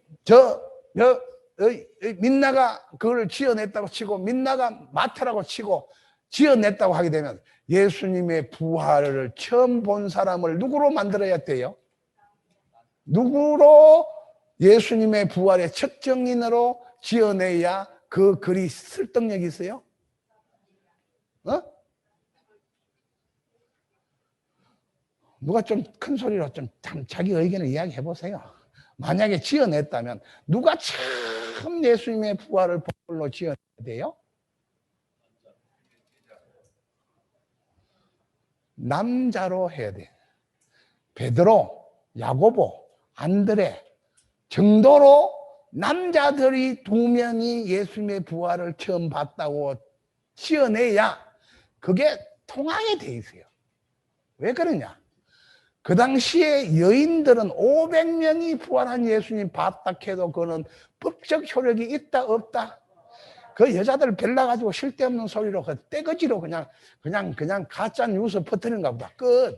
민나가 그걸 지어냈다고 치고 민나가 마태라고 치고 지어냈다고 하게 되면 예수님의 부활을 처음 본 사람을 누구로 만들어야 돼요? 누구로 예수님의 부활의 첫 증인으로 지어내야 그 글이 설득력이 있어요? 누가 좀 큰 소리로 좀 자기 의견을 이야기해 보세요. 만약에 지어냈다면 누가 참 예수님의 부활을 본걸로 지어내야 돼요? 남자로 해야 돼. 베드로, 야고보, 안드레 정도로 남자들이 2명이 예수님의 부활을 처음 봤다고 지어내야 그게 통하게 돼 있어요. 왜 그러냐? 그 당시에 여인들은 500명이 부활한 예수님 봤다 해도 그거는 법적 효력이 있다 없다? 그 여자들 별나가지고 쓸데없는 소리로 그 떼거지로 그냥 가짜 뉴스 퍼뜨리는가 보다. 끝.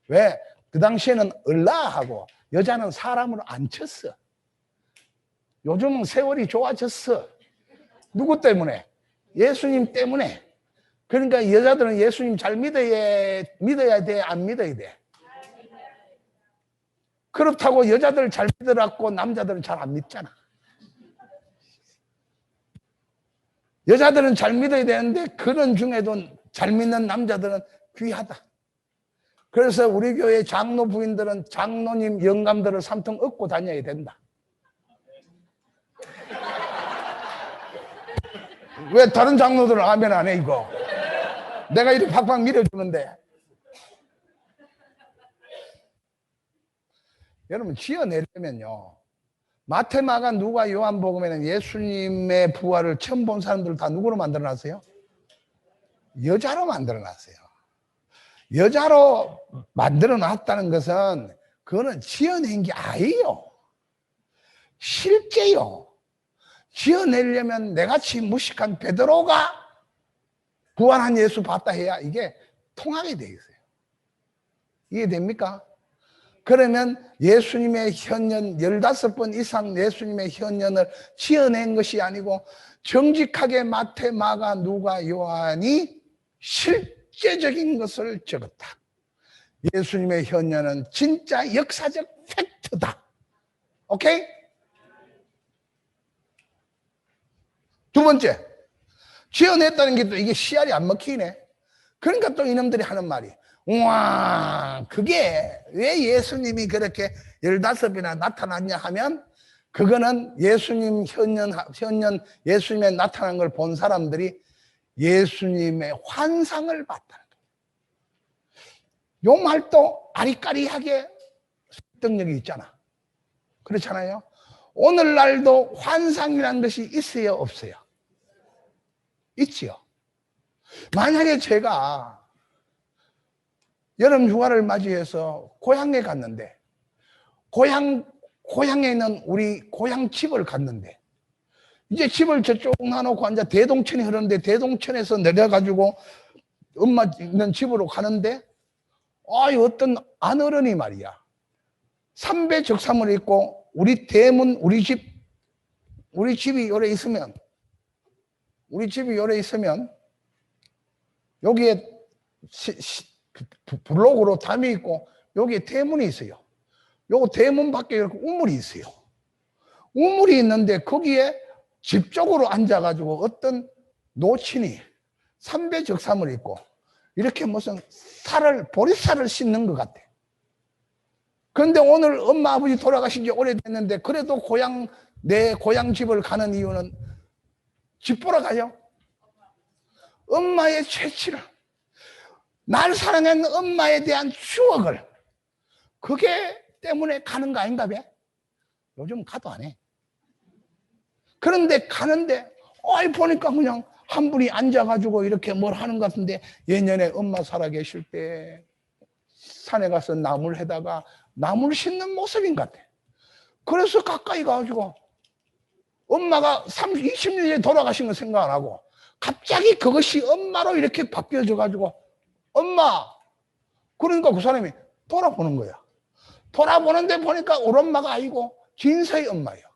왜? 그 당시에는 얼라하고 여자는 사람으로 안 쳤어. 요즘은 세월이 좋아졌어. 누구 때문에? 예수님 때문에. 그러니까 여자들은 예수님 잘 믿어야 돼? 안 믿어야 돼? 그렇다고 여자들 잘 믿으라고 남자들은 잘 안 믿잖아. 여자들은 잘 믿어야 되는데 그런 중에도 잘 믿는 남자들은 귀하다. 그래서 우리 교회 장로 부인들은 장로님 영감들을 삼통 얻고 다녀야 된다. 왜 다른 장로들은 아멘 안 해 이거? 내가 이렇게 팍팍 밀어주는데. 여러분 지어내려면요, 마태, 마가, 누가, 요한복음에는 예수님의 부활을 처음 본 사람들을 다 누구로 만들어놨어요? 여자로 만들어놨어요. 여자로 만들어놨다는 것은 그거는 지어낸 게 아니에요. 실제요. 지어내려면 내같이 무식한 베드로가 부활한 예수 봤다 해야 이게 통하게 돼 있어요. 이해됩니까? 그러면 예수님의 현년 15번 이상 예수님의 현년을 지어낸 것이 아니고 정직하게 마태, 마가, 누가, 요한이 실제적인 것을 적었다. 예수님의 현년은 진짜 역사적 팩트다. 오케이? 두 번째, 지어냈다는 게 또 이게 씨알이 안 먹히네. 그러니까 또 이놈들이 하는 말이, 우와, 그게 왜 예수님이 그렇게 15이나 나타났냐 하면, 그거는 예수님 현년 예수님의 나타난 걸 본 사람들이 예수님의 환상을 봤다는 거예요. 요 말도 아리까리하게 설득력이 있잖아. 그렇잖아요. 오늘날도 환상이라는 것이 있어요, 없어요? 있지요. 만약에 제가 여름 휴가를 맞이해서 고향에 갔는데, 고향에 있는 우리 고향 집을 갔는데, 이제 집을 저쪽 놔놓고 앉아 대동천이 흐르는데 대동천에서 내려가지고 엄마 있는 집으로 가는데, 어떤 안어른이 말이야, 삼배 적삼을 입고 우리 대문, 우리 집이 요래 있으면 여기에 블록으로 담이 있고 여기에 대문이 있어요. 요 대문 밖에 이렇게 우물이 있어요. 우물이 있는데 거기에 집 쪽으로 앉아가지고 어떤 노친이 삼배 적삼을 입고 이렇게 무슨 보리쌀을 씻는 것 같아. 그런데 오늘 엄마 아버지 돌아가신 지 오래됐는데 그래도 내 고향 집을 가는 이유는 집 보러 가요. 엄마의 채취를, 날 사랑하는 엄마에 대한 추억을, 그게 때문에 가는 거 아닌가 봐. 요즘 가도 안 해. 그런데 가는데 보니까 그냥 한 분이 앉아가지고 이렇게 뭘 하는 것 같은데, 예년에 엄마 살아계실 때 산에 가서 나물 해다가 나물 씻는 모습인 것 같아. 그래서 가까이 가가지고 엄마가 20년 전에 돌아가신 거 생각 안 하고 갑자기 그것이 엄마로 이렇게 바뀌어져가지고 엄마, 그러니까 그 사람이 돌아보는 거야. 돌아보는데 보니까 우리 엄마가 아니고 진서의 엄마예요.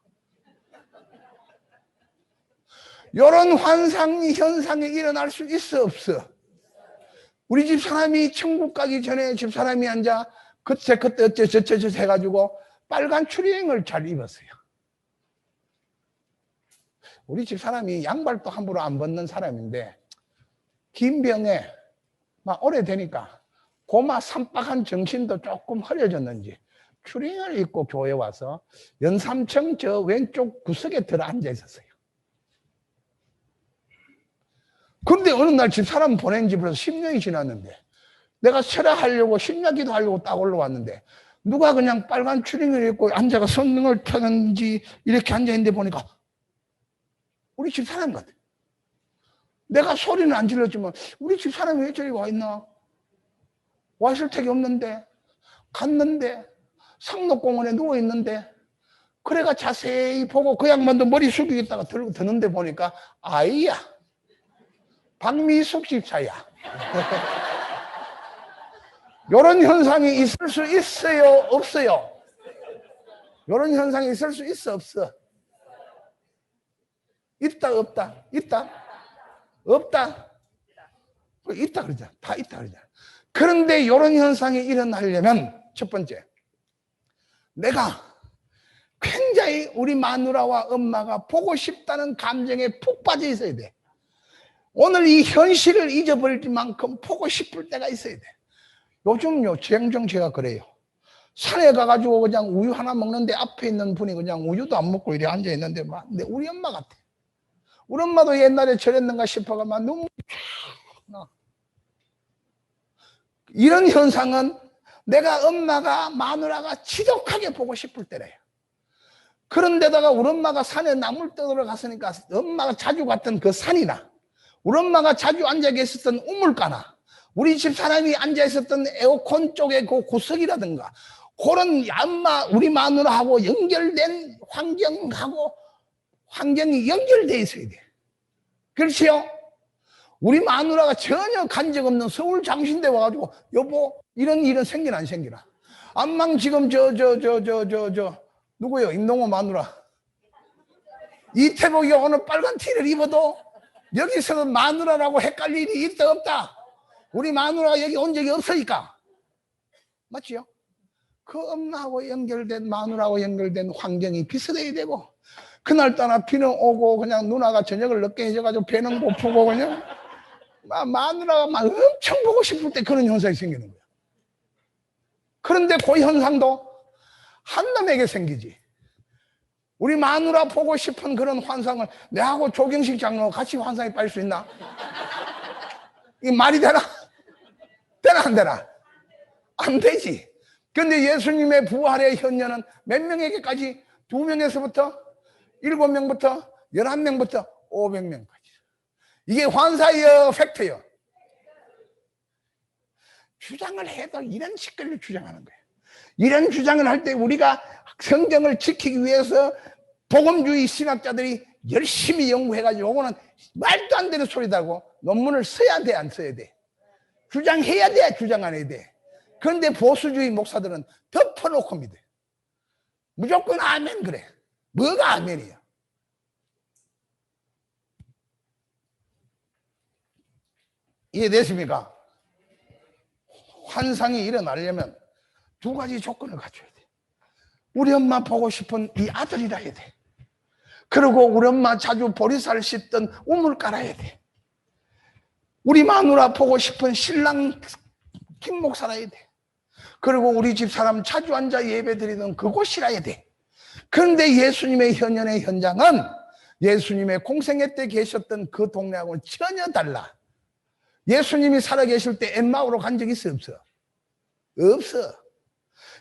이런 현상이 일어날 수 있어 없어? 우리 집사람이 천국 가기 전에 집사람이 앉아 그때 어째 해가지고 빨간 추리닝을 잘 입었어요. 우리 집사람이 양발도 함부로 안 벗는 사람인데 긴 병에 막 오래되니까 고마 삼박한 정신도 조금 흐려졌는지 추리닝을 입고 교회 와서 연삼청 저 왼쪽 구석에 들어 앉아 있었어요. 그런데 어느 날 집사람 보낸 지 벌써 10년이 지났는데 내가 설화하려고 심야기도 하려고 딱 올라왔는데 누가 그냥 빨간 추리닝을 입고 앉아가 성령을 펴는지 이렇게 앉아있는데 보니까 우리 집 사람 같아. 내가 소리는 안 질렀지만 우리 집 사람이 왜 저리 와 있나? 와 있을 택이 없는데 갔는데 상록공원에 누워있는데 그래가 자세히 보고 그 양반도 머리 숙이고 있다가 들고 드는데 보니까 아이야 박미숙 집사야. 이런 현상이 있을 수 있어요 없어요? 이런 현상이 있을 수 있어 없어? 있다 없다? 있다? 없다? 있다 그러잖아. 다 있다 그러잖아. 그런데 이런 현상이 일어나려면 첫 번째, 내가 굉장히 우리 마누라와 엄마가 보고 싶다는 감정에 푹 빠져 있어야 돼. 오늘 이 현실을 잊어버릴 만큼 보고 싶을 때가 있어야 돼. 요즘요 지행정치가 그래요. 산에 가가지고 그냥 우유 하나 먹는데 앞에 있는 분이 그냥 우유도 안 먹고 이렇게 앉아있는데 막 우리 엄마 같아. 우리 엄마도 옛날에 저랬는가 싶어가 막 눈물이 쫙 나. 이런 현상은 내가 엄마가 마누라가 지독하게 보고 싶을 때래요. 그런데다가 우리 엄마가 산에 나물 떠러 갔으니까 엄마가 자주 갔던 그 산이나 우리 엄마가 자주 앉아 계셨던 우물가나 우리 집 사람이 앉아 있었던 에어컨 쪽에 그 구석이라든가 그런 우리 마누라하고 연결된 환경이 연결되어 있어야 돼. 그렇지요? 우리 마누라가 전혀 간 적 없는 서울 장신대 와가지고 여보 이런 일은 생기나 안 생기나? 암망 지금 누구요? 임동호 마누라 이태복이 오늘 빨간 티를 입어도 여기서는 마누라라고 헷갈릴 일이 있다 없다? 우리 마누라가 여기 온 적이 없으니까. 맞지요? 그 엄마하고 연결된 마누라하고 연결된 환경이 비슷해야 되고 그날따라 비는 오고 그냥 누나가 저녁을 늦게 해줘가지고 배는 고프고 그냥 마누라가 막 엄청 보고 싶을 때 그런 현상이 생기는 거야. 그런데 그 현상도 한 놈에게 생기지. 우리 마누라 보고 싶은 그런 환상을 내하고 조경식 장로가 같이 환상에 빠질 수 있나? 이 말이 되나? 되나 안 되나? 안 되지. 근데 예수님의 부활의 현녀는 몇 명에게까지? 2명에서부터 7명부터 11명부터 500명까지. 이게 환사예요 팩트예요? 주장을 해도 이런 식거리를 주장하는 거예요. 이런 주장을 할 때 우리가 성경을 지키기 위해서 복음주의 신학자들이 열심히 연구해가지고 요거는 말도 안 되는 소리다고 논문을 써야 돼 안 써야 돼? 주장해야 돼 주장 안 해야 돼? 그런데 보수주의 목사들은 덮어놓고 믿어요. 무조건 아멘 그래. 뭐가 아멘이야? 이해됐습니까? 환상이 일어나려면 두 가지 조건을 갖춰야 돼. 우리 엄마 보고 싶은 이 아들이라 해야 돼. 그리고 우리 엄마 자주 보리쌀 씻던 우물 깔아야 돼. 우리 마누라 보고 싶은 신랑 김 목사라야 돼. 그리고 우리 집 사람 자주 앉아 예배 드리던 그곳이라야 돼. 그런데 예수님의 현현의 현장은 예수님의 공생애 때 계셨던 그 동네하고는 전혀 달라. 예수님이 살아계실 때 엠마오로 간 적 있어 없어? 없어.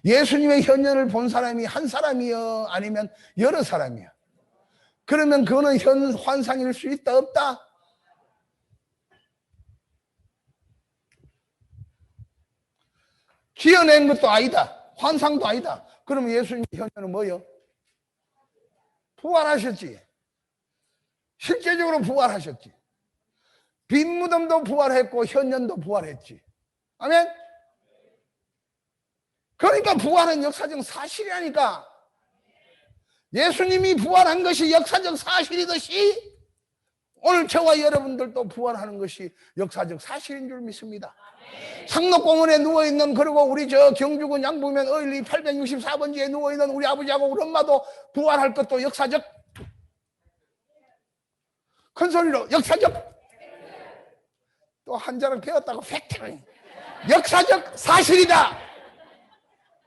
예수님의 현현을 본 사람이 한 사람이요 아니면 여러 사람이요? 그러면 그거는 환상일 수 있다 없다? 지어낸 것도 아니다. 환상도 아니다. 그러면 예수님의 현현은 뭐요? 부활하셨지. 실제적으로 부활하셨지. 빈 무덤도 부활했고 현년도 부활했지. 아멘? 그러니까 부활은 역사적 사실이라니까. 예수님이 부활한 것이 역사적 사실이듯이 오늘 저와 여러분들도 부활하는 것이 역사적 사실인 줄 믿습니다. 상록공원에 누워있는, 그리고 우리 저 경주군 양북면 어일리 864번지에 누워있는 우리 아버지하고 우리 엄마도 부활할 것도 역사적, 큰 소리로 역사적, 또 한 자를 배웠다고 팩트, 역사적 사실이다.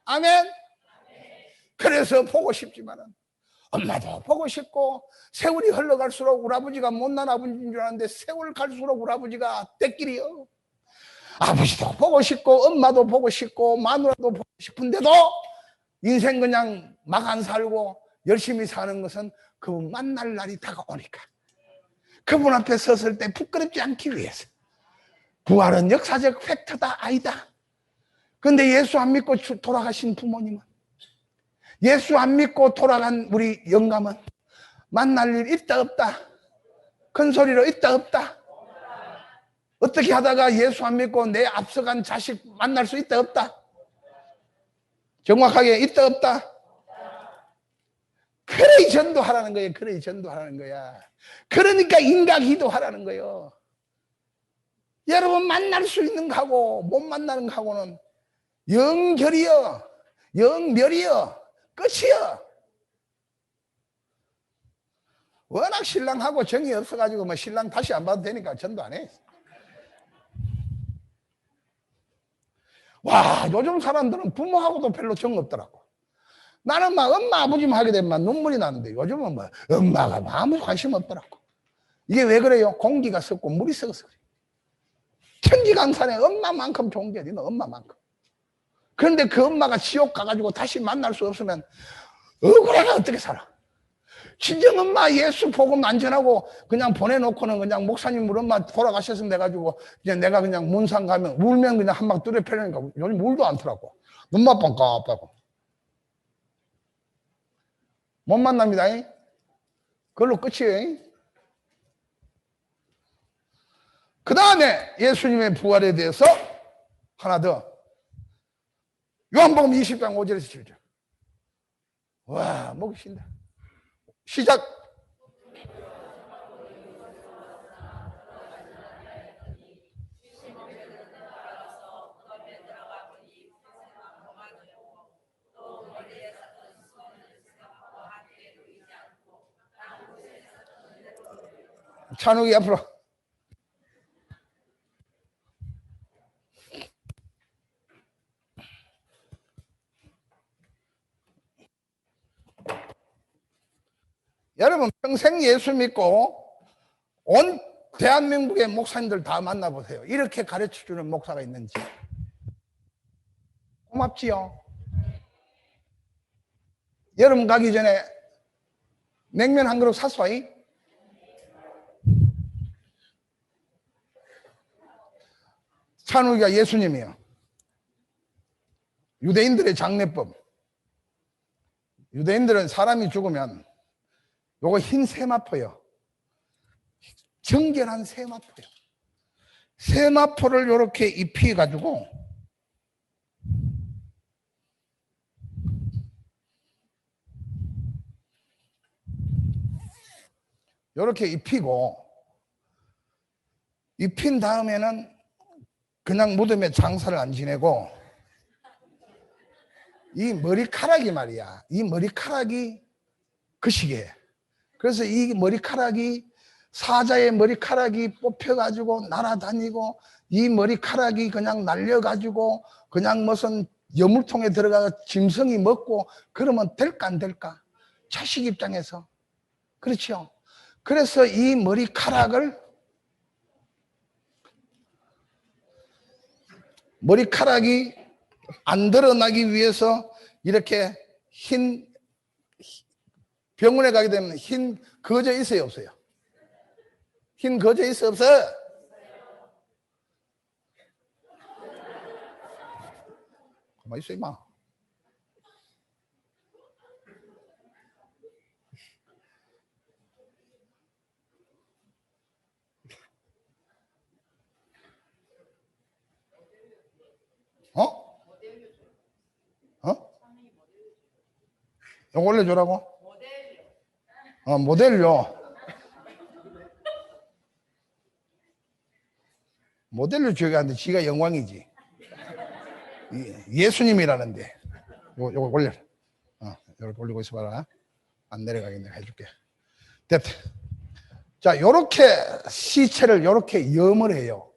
아멘. 그래서 보고 싶지만은 엄마도 보고 싶고, 세월이 흘러갈수록 우리 아버지가 못난 아버지인 줄 알았는데 세월 갈수록 우리 아버지가 때끼리요. 아버지도 보고 싶고 엄마도 보고 싶고 마누라도 보고 싶은데도 인생 그냥 막 안 살고 열심히 사는 것은 그분 만날 날이 다가오니까 그분 앞에 섰을 때 부끄럽지 않기 위해서. 부활은 역사적 팩트다 아니다. 근데 예수 안 믿고 돌아가신 부모님은, 예수 안 믿고 돌아간 우리 영감은 만날 일 있다 없다? 큰 소리로 있다 없다? 어떻게 하다가 예수 안 믿고 내 앞서간 자식 만날 수 있다 없다? 정확하게 있다 없다? 그래 전도하라는 거예요. 그래 전도하라는 거야. 그러니까 인가기도 하라는 거예요. 여러분 만날 수 있는 거하고 못 만나는 거하고는 영결이여, 영멸이여, 끝이여. 워낙 신랑하고 정이 없어가지고 뭐 신랑 다시 안 봐도 되니까 전도 안 해. 와, 요즘 사람들은 부모하고도 별로 정 없더라고. 나는 막 엄마 아버지만 하게 되면 눈물이 나는데 요즘은 뭐 엄마가 아무 관심 없더라고. 이게 왜 그래요? 공기가 썩고 물이 썩어서 그래. 천지강산에 엄마만큼 좋은 게 어디나 엄마만큼. 그런데 그 엄마가 지옥 가가지고 다시 만날 수 없으면 억울해가 어떻게 살아? 친정 엄마 예수 복음 안 전하고 그냥 보내놓고는 그냥 목사님 우리 엄마 돌아가셨으면 돼가지고 이제 내가 그냥 문상 가면 울면 그냥 한 방 뚜레 패려니까 요즘 울도 않더라고. 눈만 뻥까빠고. 못 만납니다. 그걸로 끝이에요. 그 다음에 예수님의 부활에 대해서 하나 더. 요한복음 20장 5절에서 7절. 와, 목이 쉰다. 시작. 찬욱이 앞으로. 여러분 평생 예수 믿고 온 대한민국의 목사님들 다 만나보세요. 이렇게 가르쳐주는 목사가 있는지. 고맙지요. 여름 가기 전에 냉면 한 그릇 샀어. 찬욱이가 예수님이요. 유대인들의 장례법. 유대인들은 사람이 죽으면 요거 흰 세마포요. 정결한 세마포요. 세마포를 요렇게 입혀가지고 요렇게 입히고 입힌 다음에는 그냥 무덤에 장사를 안 지내고 이 머리카락이 말이야. 이 머리카락이 그 시기에. 그래서 이 머리카락이 사자의 머리카락이 뽑혀가지고 날아다니고 이 머리카락이 그냥 날려가지고 그냥 무슨 여물통에 들어가 짐승이 먹고 그러면 될까 안 될까? 자식 입장에서. 그렇죠. 그래서 이 머리카락이 안 드러나기 위해서 이렇게 흰 병원에 가게 되면 흰 거저 있어요 없어요? 흰 거저 있어 없어? 가만히 있어 임마. 어? 이거 올려주라고? 모델료. 모델료 줘야 하는데 지가 영광이지. 예수님이라는데. 요거 올려. 이렇게 올리고 있어봐라. 안 내려가겠네. 해줄게. 됐다. 자, 요렇게 시체를 요렇게 염을 해요.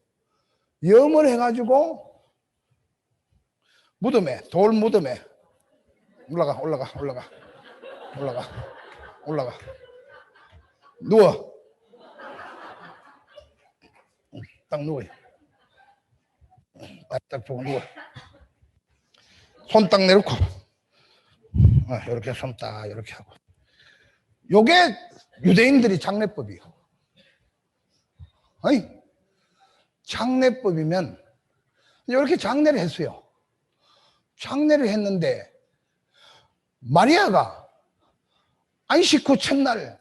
염을 해가지고 무덤에, 돌 무덤에 올라가. 누워. 딱 누워요. 딱 보고 누워. 손 딱 내놓고 이렇게 손 딱 이렇게 하고. 요게 유대인들이 장례법이에요. 아니 장례법이면 이렇게 장례를 했어요. 장례를 했는데 마리아가 안식 후 첫날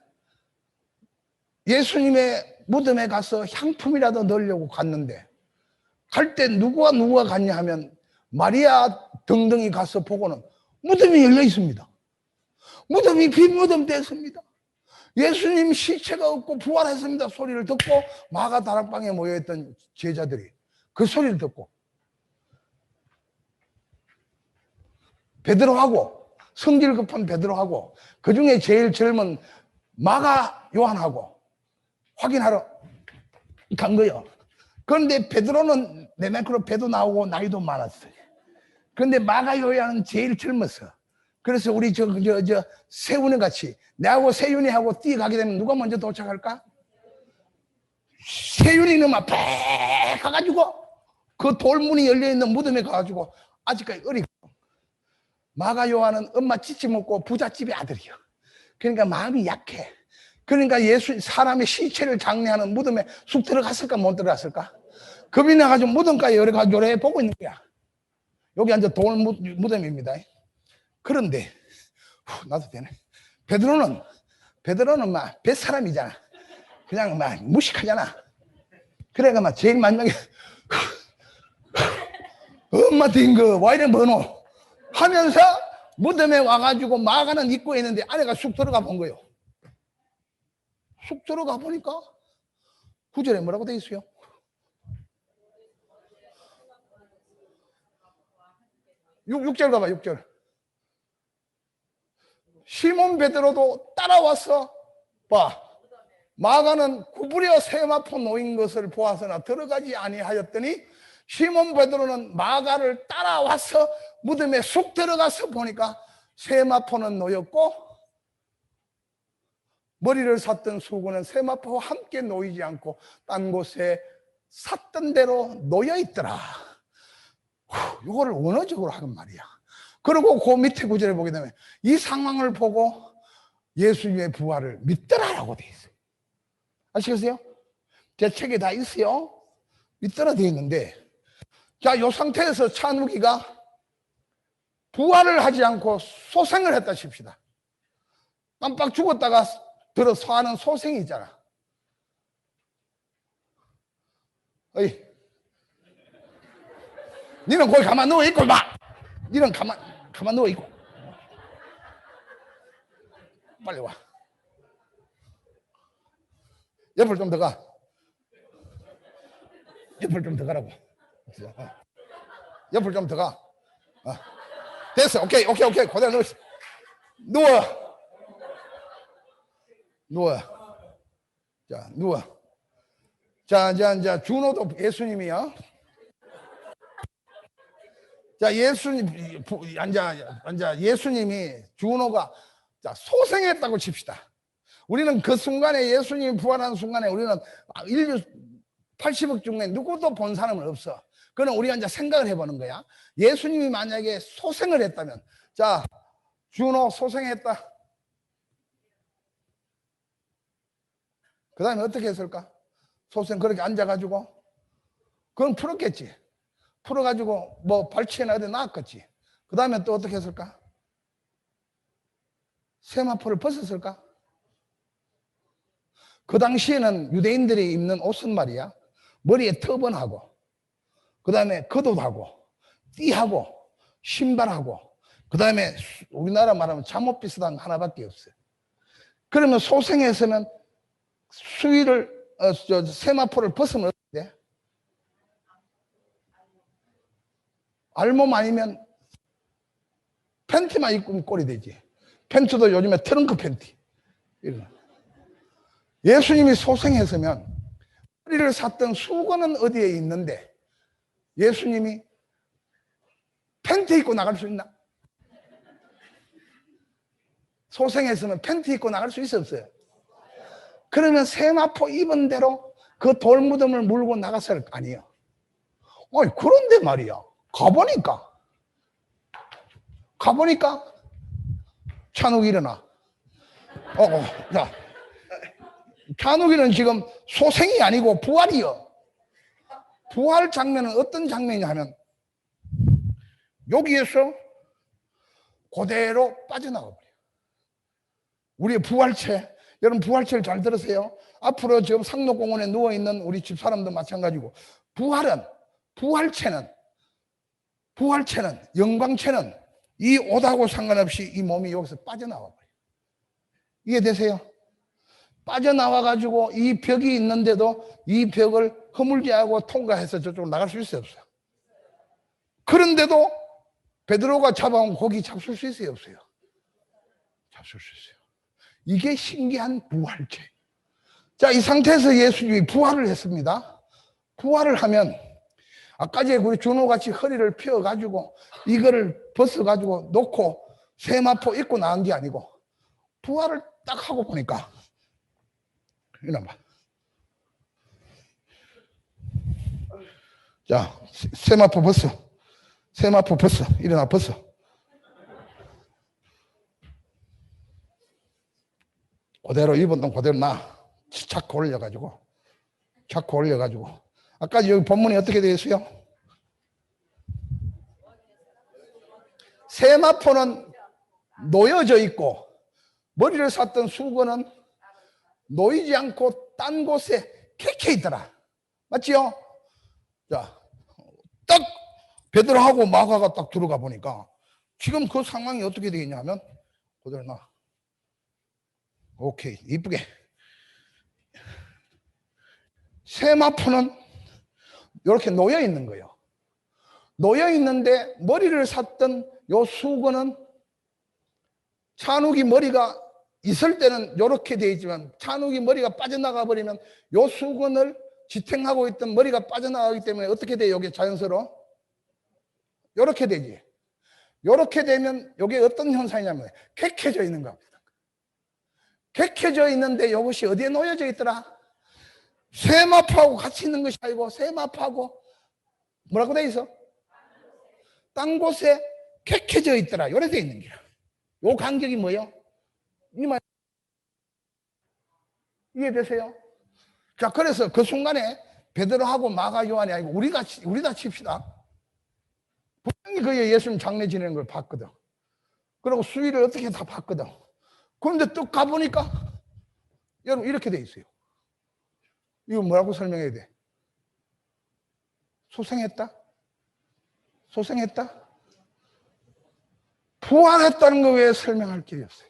예수님의 무덤에 가서 향품이라도 넣으려고 갔는데 갈 때 누구와 갔냐 하면 마리아 등등이 가서 보고는 무덤이 열려 있습니다. 무덤이 빈 무덤 됐습니다. 예수님 시체가 없고 부활했습니다 소리를 듣고 마가 다락방에 모여있던 제자들이 그 소리를 듣고 베드로하고 성질 급한 베드로하고 그 중에 제일 젊은 마가 요한하고 확인하러 간 거예요. 그런데 베드로는 내내크로 배도 나오고 나이도 많았어요. 그런데 마가 요한은 제일 젊었어. 그래서 우리 세훈이 같이 내하고 세윤이하고 뛰어가게 되면 누가 먼저 도착할까? 세윤이는 막 팍 가가지고 그 돌문이 열려있는 무덤에 가가지고 아직까지 어리고 마가 요한은 엄마 찌찌 먹고 부잣집의 아들이요. 그러니까 마음이 약해. 그러니까 사람의 시체를 장례하는 무덤에 쑥 들어갔을까 못 들어갔을까? 겁이 나가지고 무덤가에 요래 보고 있는 거야. 여기 앉아 돌 무덤입니다. 그런데 나도 되네. 베드로는 막 뱃사람이잖아. 그냥 막 무식하잖아. 그래가 막 제일 마지막에 엄마 딩거 와 이래 뭐노 하면서 무덤에 와가지고 마가는 입고 있는데 아내가 쑥 들어가 본 거예요. 쑥 들어가 보니까 9절에 뭐라고 돼 있어요? 육 절 가봐. 6절. 시몬 베드로도 따라와서 봐. 마가는 구부려 세마포 놓인 것을 보아서나 들어가지 아니하였더니 시몬 베드로는 마가를 따라와서 무덤에 쑥 들어가서 보니까 세마포는 놓였고 머리를 샀던 수구는 세마포와 함께 놓이지 않고 딴 곳에 샀던 대로 놓여 있더라. 이거를 원어적으로 하는 말이야. 그리고 그 밑에 구절에 보게 되면 이 상황을 보고 예수님의 부활을 믿더라라고 돼 있어요. 아시겠어요? 제 책에 다 있어요. 믿더라 돼 있는데, 자, 이 상태에서 찬우기가 부활을 하지 않고 소생을 했다 칩시다. 깜빡 죽었다가 들어서 하는 소생이 있잖아. 어이, 니는 거기 가만 누워 있고 마. 니는 가만 누워 있고. 빨리 와. 옆을 좀 더 가. 옆을 좀 더 가라고. 옆을 좀 더 가. 됐어. 오케이. 그대로 누워. 자, 누워. 자, 준호도 예수님이요. 자, 예수님이 준호가 자, 소생했다고 칩시다. 우리는 그 순간에 예수님이 부활하는 순간에 우리는 인류 80억 중에 누구도 본 사람은 없어. 그는 우리가 이제 생각을 해보는 거야. 예수님이 만약에 소생을 했다면, 자, 준호 소생했다. 그 다음에 어떻게 했을까? 소생 그렇게 앉아가지고, 그건 풀었겠지. 풀어가지고 뭐 발치에나 어디 놨겠지. 그 다음에 또 어떻게 했을까? 세마포를 벗었을까? 그 당시에는 유대인들이 입는 옷은 말이야, 머리에 터번하고 그 다음에 겉옷하고 띠하고 신발하고 그 다음에 우리나라 말하면 잠옷 비슷한 거 하나밖에 없어요. 그러면 소생에서는 세마포를 벗으면 어떻게 돼? 알몸 아니면 팬티만 입고 꼴이 되지. 팬츠도 요즘에 트렁크 팬티. 예수님이 소생했으면 머리를 샀던 수건은 어디에 있는데 예수님이 팬티 입고 나갈 수 있나? 소생했으면 팬티 입고 나갈 수 있어 없어요? 그러면 세마포 입은 대로 그 돌무덤을 물고 나갔을 거 아니에요. 아니, 그런데 말이야. 가보니까 찬욱이 일어나. 자, 찬욱이는 지금 소생이 아니고 부활이요. 부활 장면은 어떤 장면이냐 하면 여기에서 그대로 빠져나가 버려요. 우리의 부활체, 여러분 부활체를 잘 들으세요. 앞으로 지금 상록공원에 누워있는 우리 집사람도 마찬가지고 부활체는 영광체는 이 옷하고 상관없이 이 몸이 여기서 빠져나와 버려요. 이해되세요? 빠져나와 가지고 이 벽이 있는데도 이 벽을 허물지하고 통과해서 저쪽으로 나갈 수 있어요, 없어요? 그런데도 베드로가 잡아온 고기 잡술 수 있어요, 없어요? 잡술 수 있어요. 이게 신기한 부활체. 자, 이 상태에서 예수님이 부활을 했습니다. 부활을 하면 아까 전에 우리 준호같이 허리를 펴가지고 이거를 벗어가지고 놓고 세마포 입고 나온 게 아니고 부활을 딱 하고 보니까 일어나봐. 자, 세마포 벗어. 세마포 벗어. 일어나 벗어. 그대로 입은 동 그대로 나. 자꾸 올려가지고 아까 여기 본문이 어떻게 되어 있어요? 세마포는 놓여져 있고 머리를 샀던 수건은 놓이지 않고 딴 곳에 캐캐 있더라. 맞지요? 자, 딱 베드로하고 마가가 딱 들어가 보니까 지금 그 상황이 어떻게 되겠냐면 그대로 나. 오케이, 이쁘게. 세마포는 이렇게 놓여 있는 거예요. 놓여 있는데 머리를 샀던 요 수건은 찬욱이 머리가 있을 때는 이렇게 되어 있지만 찬욱이 머리가 빠져나가 버리면 요 수건을 지탱하고 있던 머리가 빠져나가기 때문에 어떻게 돼요? 이게 자연스러워? 이렇게 되지. 이렇게 되면 이게 어떤 현상이냐면 객해져 있는 겁니다. 객해져 있는데 이것이 어디에 놓여져 있더라? 세마포하고 같이 있는 것이 아니고 세마포하고 뭐라고 돼 있어? 딴 곳에 객해져 있더라. 이래 돼 있는 거야. 요 간격이 뭐예요? 이해되세요? 자, 그래서 그 순간에 베드로하고 마가 요한이 아니고 우리 다 칩시다. 분명히 그 예수님 장례 지내는 걸 봤거든. 그리고 수위를 어떻게 다 봤거든. 그런데 또 가보니까 여러분 이렇게 돼 있어요. 이거 뭐라고 설명해야 돼? 소생했다? 부활했다는 거 왜 설명할 길이 없어요?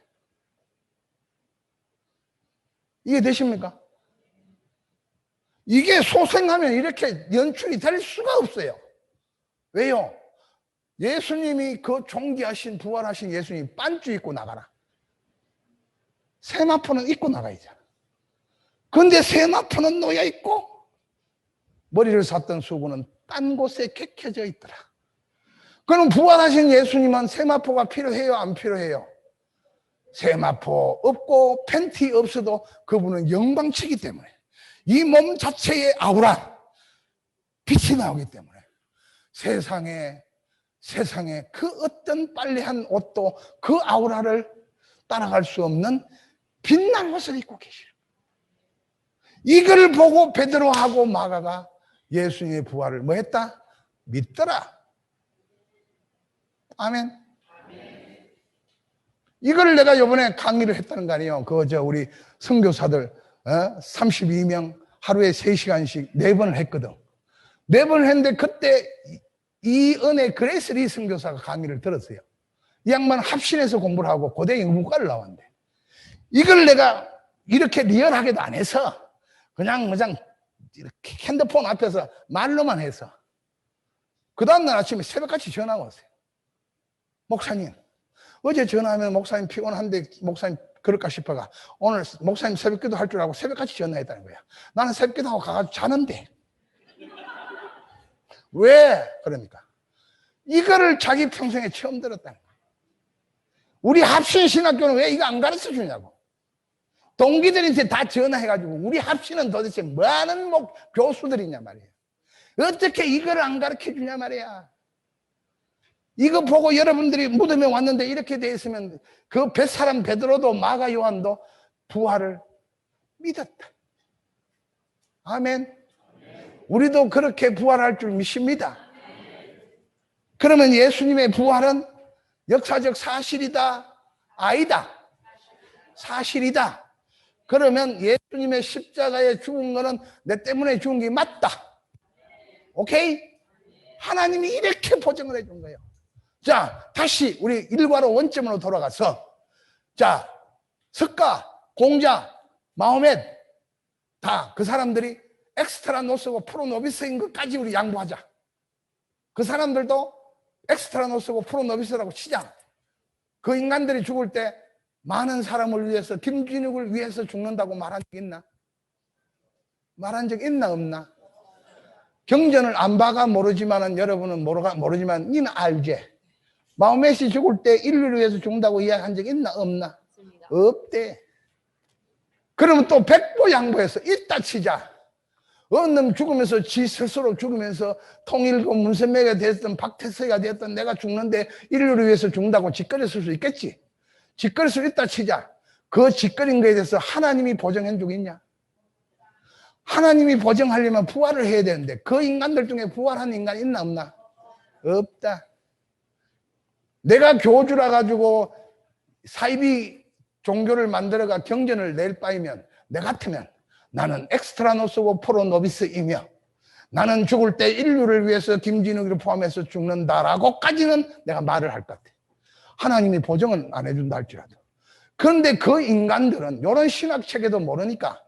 이해되십니까? 이게 소생하면 이렇게 연출이 될 수가 없어요. 왜요? 예수님이 그 존귀하신 부활하신 예수님이 반주 입고 나가라. 세마포는 입고 나가야잖아. 그런데 세마포는 놓여 있고 머리를 샀던 수구는 딴 곳에 객해져 있더라. 그럼 부활하신 예수님은 세마포가 필요해요? 안 필요해요? 세마포 없고 팬티 없어도 그분은 영광치기 때문에 이 몸 자체의 아우라 빛이 나오기 때문에 세상에 그 어떤 빨래한 옷도 그 아우라를 따라갈 수 없는 빛난 옷을 입고 계시요. 이걸 보고 베드로하고 마가가 예수님의 부활을 뭐 했다? 믿더라. 아멘. 이걸 내가 이번에 강의를 했다는 거 아니에요. 우리 선교사들 32명 하루에 3시간씩 4번을 했거든. 4번을 했는데 그때 이 은혜 그레이스리 선교사가 강의를 들었어요. 이 양반 합신해서 공부를 하고 고대 영문과를 나왔는데 이걸 내가 이렇게 리얼하게도 안 해서 그냥 이렇게 핸드폰 앞에서 말로만 해서 그 다음날 아침에 새벽같이 전화가 왔어요. 목사님, 어제 전화하면 목사님 피곤한데 목사님 그럴까 싶어가 오늘 목사님 새벽기도 할 줄 알고 새벽같이 전화했다는 거야. 나는 새벽기도하고 가가지고 자는데 왜? 그러니까 이거를 자기 평생에 처음 들었다는 거야. 우리 합신신학교는 왜 이거 안 가르쳐 주냐고. 동기들한테 다 전화해가지고 우리 합신은 도대체 뭐하는 교수들이냐 말이에요. 어떻게 이걸 안 가르쳐 주냐 말이야. 이거 보고 여러분들이 무덤에 왔는데 이렇게 돼 있으면 그 뱃사람 베드로도 마가 요한도 부활을 믿었다. 아멘. 우리도 그렇게 부활할 줄 믿습니다. 그러면 예수님의 부활은 역사적 사실이다? 아니다. 사실이다. 그러면 예수님의 십자가에 죽은 거는 내 때문에 죽은 게 맞다. 오케이? 하나님이 이렇게 보증을 해준 거예요. 자, 다시 우리 일과로 원점으로 돌아가서, 자, 석가, 공자, 마호멧 다 그 사람들이 엑스트라 노스고 프로노비스인 것까지 우리 양보하자. 그 사람들도 엑스트라 노스고 프로노비스라고 치자. 그 인간들이 죽을 때 많은 사람을 위해서, 김진욱을 위해서 죽는다고 말한 적 있나? 말한 적 있나 없나? 경전을 안 봐가 모르지만은 여러분은 모르지만 니는 알지? 마호멧이 죽을 때 인류를 위해서 죽는다고 이야기한 적 있나 없나? 없대. 그러면 또 백보 양보해서 이따 치자. 어느 놈 죽으면서 지 스스로 죽으면서 통일고 문선명이 됐든 박태서가 됐든 내가 죽는데 인류를 위해서 죽는다고 짓거렸을 수 있겠지. 짓거릴 수 있다 치자. 그 짓거린 거에 대해서 하나님이 보정해 주고 있냐? 하나님이 보정하려면 부활을 해야 되는데 그 인간들 중에 부활한 인간 있나 없나? 없다. 내가 교주라 가지고 사이비 종교를 만들어가 경전을 낼 바이면 내 같으면 나는 엑스트라노스고 프로노비스이며 나는 죽을 때 인류를 위해서 김진욱이를 포함해서 죽는다라고까지는 내가 말을 할 것 같아. 하나님이 보정은 안 해준다 할지라도. 그런데 그 인간들은 이런 신학체계도 모르니까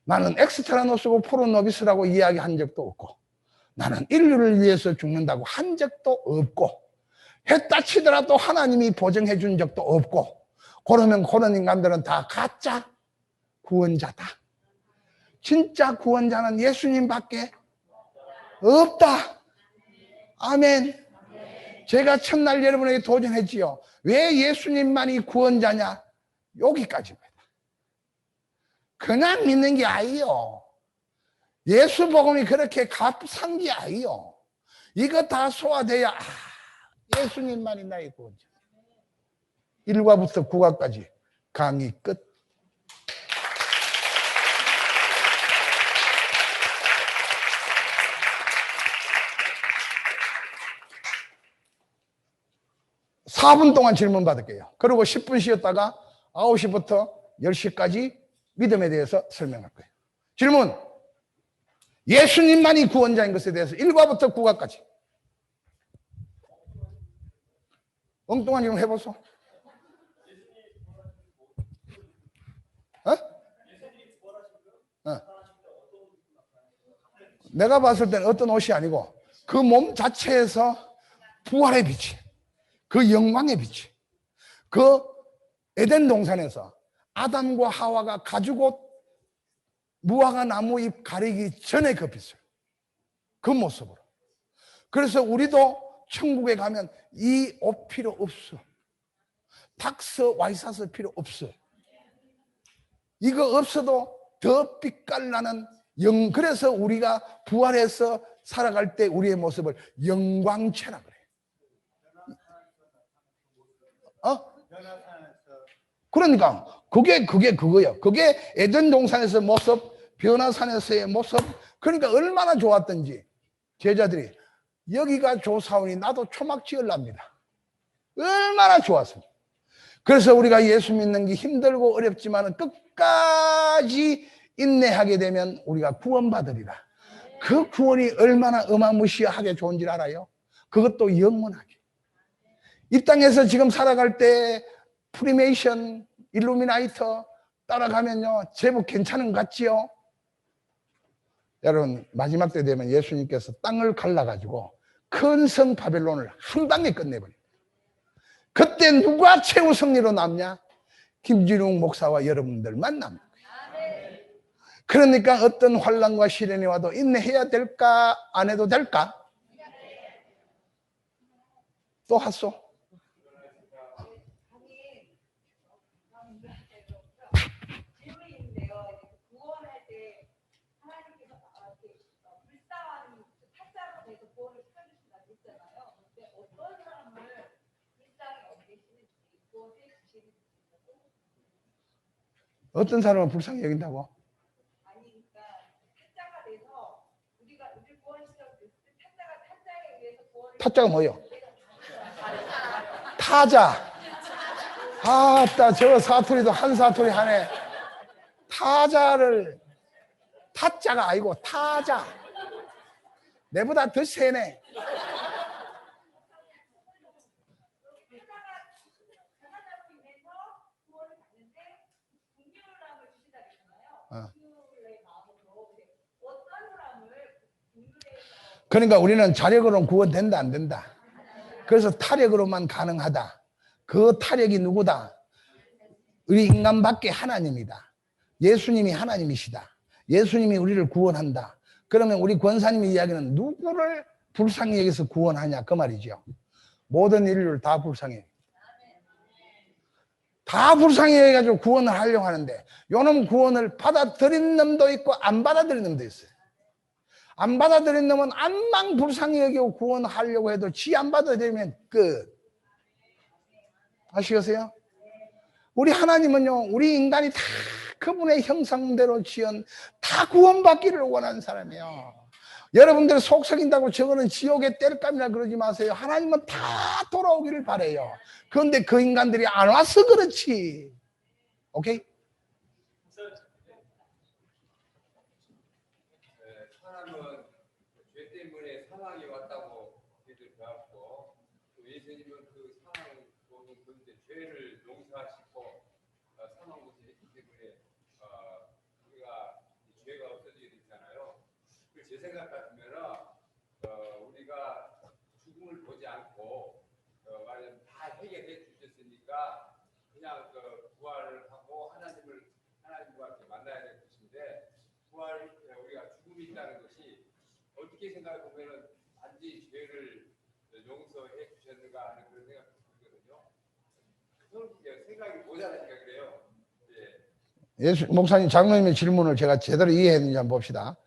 나는 엑스트라노스고 프로노비스라고 이야기한 적도 없고 나는 인류를 위해서 죽는다고 한 적도 없고 했다 치더라도 하나님이 보정해 준 적도 없고 그러면 그런 인간들은 다 가짜 구원자다. 진짜 구원자는 예수님밖에 없다. 아멘. 제가 첫날 여러분에게 도전했지요. 왜 예수님만이 구원자냐? 여기까지입니다. 그냥 믿는 게 아니요. 예수 복음이 그렇게 값싼 게 아니요. 이거 다 소화돼야 예수님만이 나의 구원자. 1과부터 9과까지 강의 끝. (4분) 동안 질문 받을게요. 그리고 10분 쉬었다가 9시부터 10시까지 믿음에 대해서 설명할 거예요. 질문. 예수님만이 구원자인 것에 대해서 1과부터 9과까지. 엉뚱한 질문 해보소. 내가 봤을 때는 어떤 옷이 아니고 그 몸 자체에서 부활의 빛이, 그 영광의 빛이, 그 에덴 동산에서 아담과 하와가 가죽옷 무화과 나무 잎 가리기 전에 그 빛을, 그 모습으로. 그래서 우리도 천국에 가면 이 옷 필요 없어. 닥스 와이사스 필요 없어. 이거 없어도 더 빛깔나는 그래서 우리가 부활해서 살아갈 때 우리의 모습을 영광체라 그래. 그러니까 그게 그거야. 그게 에덴 동산에서 모습, 변화산에서의 모습. 그러니까 얼마나 좋았던지 제자들이 여기가 좋사오니 나도 초막 지으랍니다. 얼마나 좋았습니까? 그래서 우리가 예수 믿는 게 힘들고 어렵지만 끝까지 인내하게 되면 우리가 구원받으리라. 그 구원이 얼마나 어마무시하게 좋은지 알아요? 그것도 영원하게. 이 땅에서 지금 살아갈 때 프리메이션, 일루미나이터 따라가면요 제법 괜찮은 것 같지요? 여러분 마지막 때 되면 예수님께서 땅을 갈라가지고 큰 성 바벨론을 한 방에 끝내버립니다. 그때 누가 최후 승리로 남냐? 김진웅 목사와 여러분들만 남는 거예요. 그러니까 어떤 환난과 시련이 와도 인내해야 될까? 안 해도 될까? 또 하소. 어떤 사람을 불쌍히 여긴다고? 타짜가 뭐요? 타자. 아따, 저 사투리도 한 사투리 하네. 타자를, 타짜가 아니고 타자. 내보다 더 세네. 그러니까 우리는 자력으로는 구원된다 안 된다. 그래서 타력으로만 가능하다. 그 타력이 누구다? 우리 인간밖에 하나님이다. 예수님이 하나님이시다. 예수님이 우리를 구원한다. 그러면 우리 권사님의 이야기는 누구를 불쌍히 여기서 구원하냐 그 말이죠. 모든 인류를 다 불쌍히, 다 불쌍히 여기가지고 구원을 하려고 하는데, 요놈 구원을 받아들인 놈도 있고 안 받아들인 놈도 있어요. 안 받아들인 놈은 암만 불쌍히 여기고 구원하려고 해도 지 안 받아들이면 끝. 아시겠어요? 우리 하나님은요, 우리 인간이 다 그분의 형상대로 지은 다 구원받기를 원하는 사람이에요. 여러분들 속 썩인다고 저거는 지옥의 땔감이라 그러지 마세요. 하나님은 다 돌아오기를 바래요. 그런데 그 인간들이 안 와서 그렇지. 오케이? 사람은 죄 때문에 사망이 왔다고 우리들 배웠고, 예수님은 그 사망을 그런데 죄를 용서하시고 사망 것이 했기 때문에 우리가 죄가 없어지게 됐잖아요. 제 생각 같으면은 우리가 죽음을 보지 않고 말하자면 다 해결해 주셨으니까 그냥 부활을 하고 하나님과 이렇게 만나야 될 것인데, 부활 우리가 죽음이 있다는 것이 어떻게 생각해 보면은 단지 죄를 용서해 주셨는가 하는 그런 생각이 들거든요. 생각이 모자라니까 그래요. 예수 목사님 장로님의 질문을 제가 제대로 이해했는지 한번 봅시다.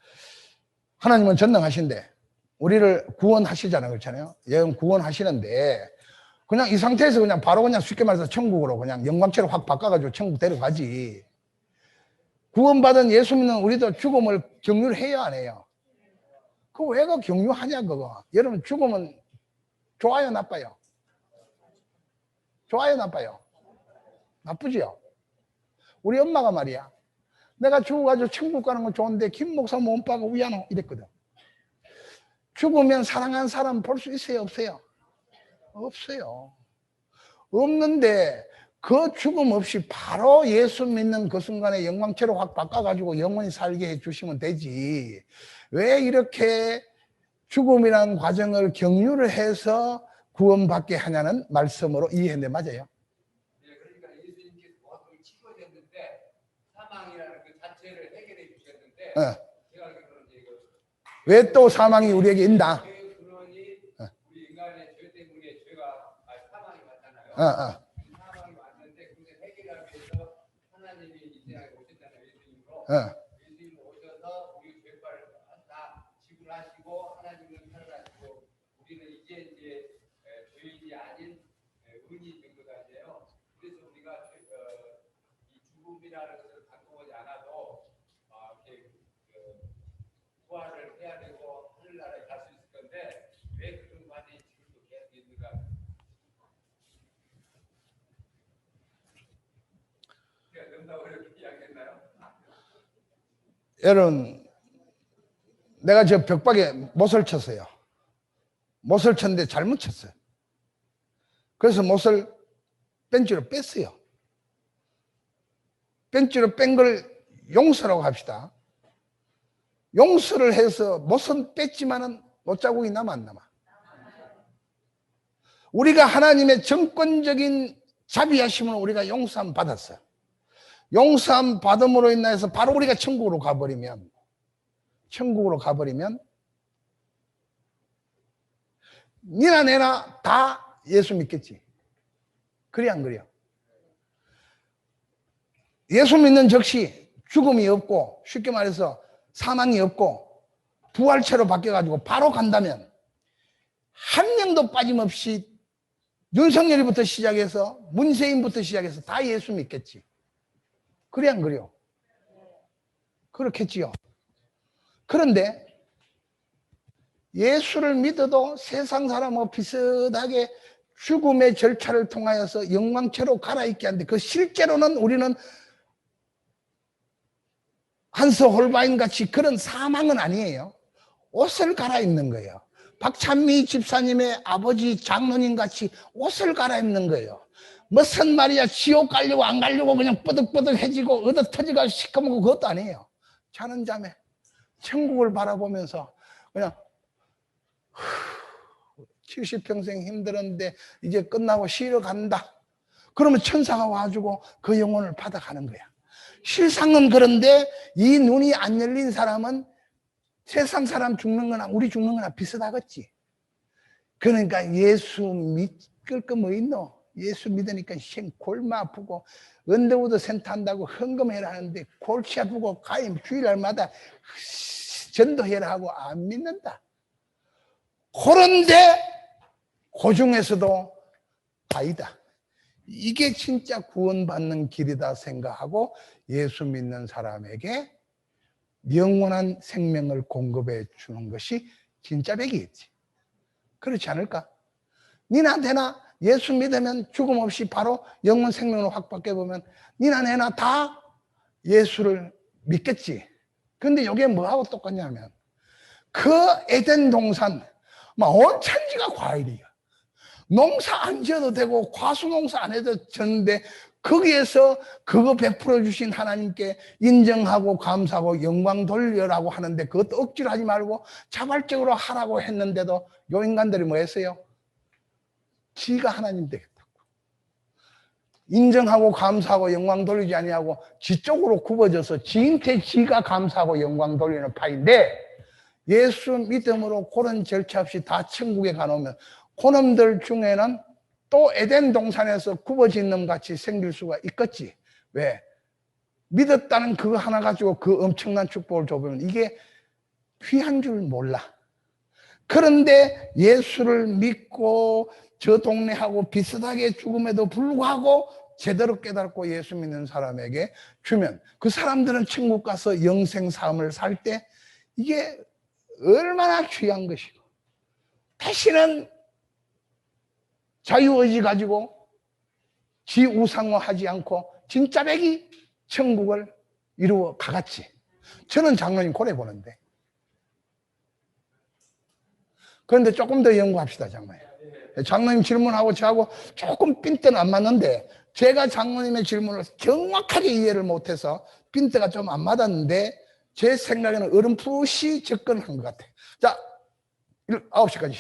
하나님은 전능하신데 우리를 구원하시잖아요, 그렇잖아요. 예, 구원하시는데 그냥 이 상태에서 그냥 바로 그냥 쉽게 말해서 천국으로 그냥 영광체로 확 바꿔가지고 천국 데려가지. 구원받은 예수 믿는 우리도 죽음을 경유해야 안 해요? 그거 왜 그 경유하냐 그거. 여러분 죽음은 좋아요 나빠요? 좋아요 나빠요? 나쁘지요. 우리 엄마가 말이야, 내가 죽어가지고 천국 가는 건 좋은데 김 목사 몸빠가 우야노 이랬거든. 죽으면 사랑한 사람 볼 수 있어요 없어요? 없어요. 없는데 그 죽음 없이 바로 예수 믿는 그 순간에 영광체로 확 바꿔가지고 영원히 살게 해주시면 되지. 왜 이렇게 죽음이라는 과정을 경유를 해서 구원받게 하냐는 말씀으로 이해했는데 맞아요? 네, 그러니까 예수님께서 모든 치료했는데 사망이라는 그 자체를 해결해 주셨는데, 제가 알기로는 왜 또 사망이 우리에게 있나? 그 근원이 우리 인간의 죄 때문에 사망이 왔잖아요. 사망이 왔는데 그것을 해결하기 위해서 하나님이 이 세상에 오셨잖아요. 예수님으로. 예수님 오셔서 우리 죄를 다 지불하시고 하나님을 살아가시고 우리는 이제 죄인이 아닌 의인이 된 것 아니에요. 그래서 우리가 이 죽음이라는 것을 갖고 오지 않아도 이렇게 부활을 해야 되고 하늘나라에 갈 수 있을 건데 왜 그런 관이 지금도 계속 있는가? 제가 너무나 어렵게 이야기했나요? 여러분, 내가 저 벽박에 못을 쳤어요. 못을 쳤는데 잘못 쳤어요. 그래서 못을 벤치로 뺐어요. 벤치로 뺀 걸 용서라고 합시다. 용서를 해서 못은 뺐지만은 못자국이 남아 안 남아? 우리가 하나님의 정권적인 자비하심을 우리가 용서함 받았어요. 용서함 받음으로 인해서 바로 우리가 천국으로 가버리면 니나 내나 다 예수 믿겠지. 그래 안 그래요? 예수 믿는 즉시 죽음이 없고 쉽게 말해서 사망이 없고 부활체로 바뀌어가지고 바로 간다면 한 명도 빠짐없이 윤석열이부터 시작해서 문재인부터 시작해서 다 예수 믿겠지. 그래 안 그래요? 그렇겠지요. 그런데 예수를 믿어도 세상 사람하고 비슷하게 죽음의 절차를 통하여서 영광체로 갈아입게 하는데 그 실제로는 우리는 한스 홀바인 같이 그런 사망은 아니에요. 옷을 갈아입는 거예요. 박찬미 집사님의 아버지 장로님 같이 옷을 갈아입는 거예요. 무슨 말이야, 지옥 가려고 안 가려고 그냥 뿌득뿌득해지고 얻어 터지고 시커멓고 그것도 아니에요. 자는 잠에 천국을 바라보면서 그냥 70평생 힘들었는데 이제 끝나고 쉬러 간다. 그러면 천사가 와주고 그 영혼을 받아가는 거야. 실상은 그런데 이 눈이 안 열린 사람은 세상 사람 죽는 거나 우리 죽는 거나 비슷하겠지. 그러니까 예수 믿을 거 뭐 있노? 예수 믿으니까 골마 아프고 언더우드 센터 한다고 헌금해라 하는데 골치 아프고 가임 주일날마다 전도해라 하고 안 믿는다. 그런데 그 중에서도 아니다. 이게 진짜 구원받는 길이다 생각하고 예수 믿는 사람에게 영원한 생명을 공급해 주는 것이 진짜 백이겠지. 그렇지 않을까? 니나 내나 예수 믿으면 죽음 없이 바로 영원 생명을 확 받게 보면 니나 내나 다 예수를 믿겠지. 근데 이게 뭐하고 똑같냐면 그 에덴 동산 막 온 천지가 과일이야. 농사 안 지어도 되고 과수 농사 안 해도 되는데 거기에서 그거 베풀어 주신 하나님께 인정하고 감사하고 영광 돌려라고 하는데 그것도 억지로 하지 말고 자발적으로 하라고 했는데도 요 인간들이 뭐 했어요? 지가 하나님 되겠다고. 인정하고 감사하고 영광 돌리지 아니하고 지 쪽으로 굽어져서 지인테 지가 감사하고 영광 돌리는 파인데 예수 믿음으로 그런 절차 없이 다 천국에 가놓으면 그놈들 중에는 또 에덴 동산에서 굽어진 놈 같이 생길 수가 있겠지. 왜? 믿었다는 그거 하나 가지고 그 엄청난 축복을 줘보면 이게 귀한 줄 몰라. 그런데 예수를 믿고 저 동네하고 비슷하게 죽음에도 불구하고 제대로 깨닫고 예수 믿는 사람에게 주면 그 사람들은 천국 가서 영생 삶을 살 때 이게 얼마나 귀한 것이고 다시는 자유의지 가지고 지 우상화하지 않고 진짜 백이 천국을 이루어 가겠지. 저는 장로님 고래 보는데. 그런데 조금 더 연구합시다, 장로님. 장로님 질문하고 저하고 조금 핀대는 안 맞는데 제가 장로님의 질문을 정확하게 이해를 못해서 핀대가 좀 안 맞았는데 제 생각에는 어렴풋이 접근한 것 같아요. 자, 9시까지.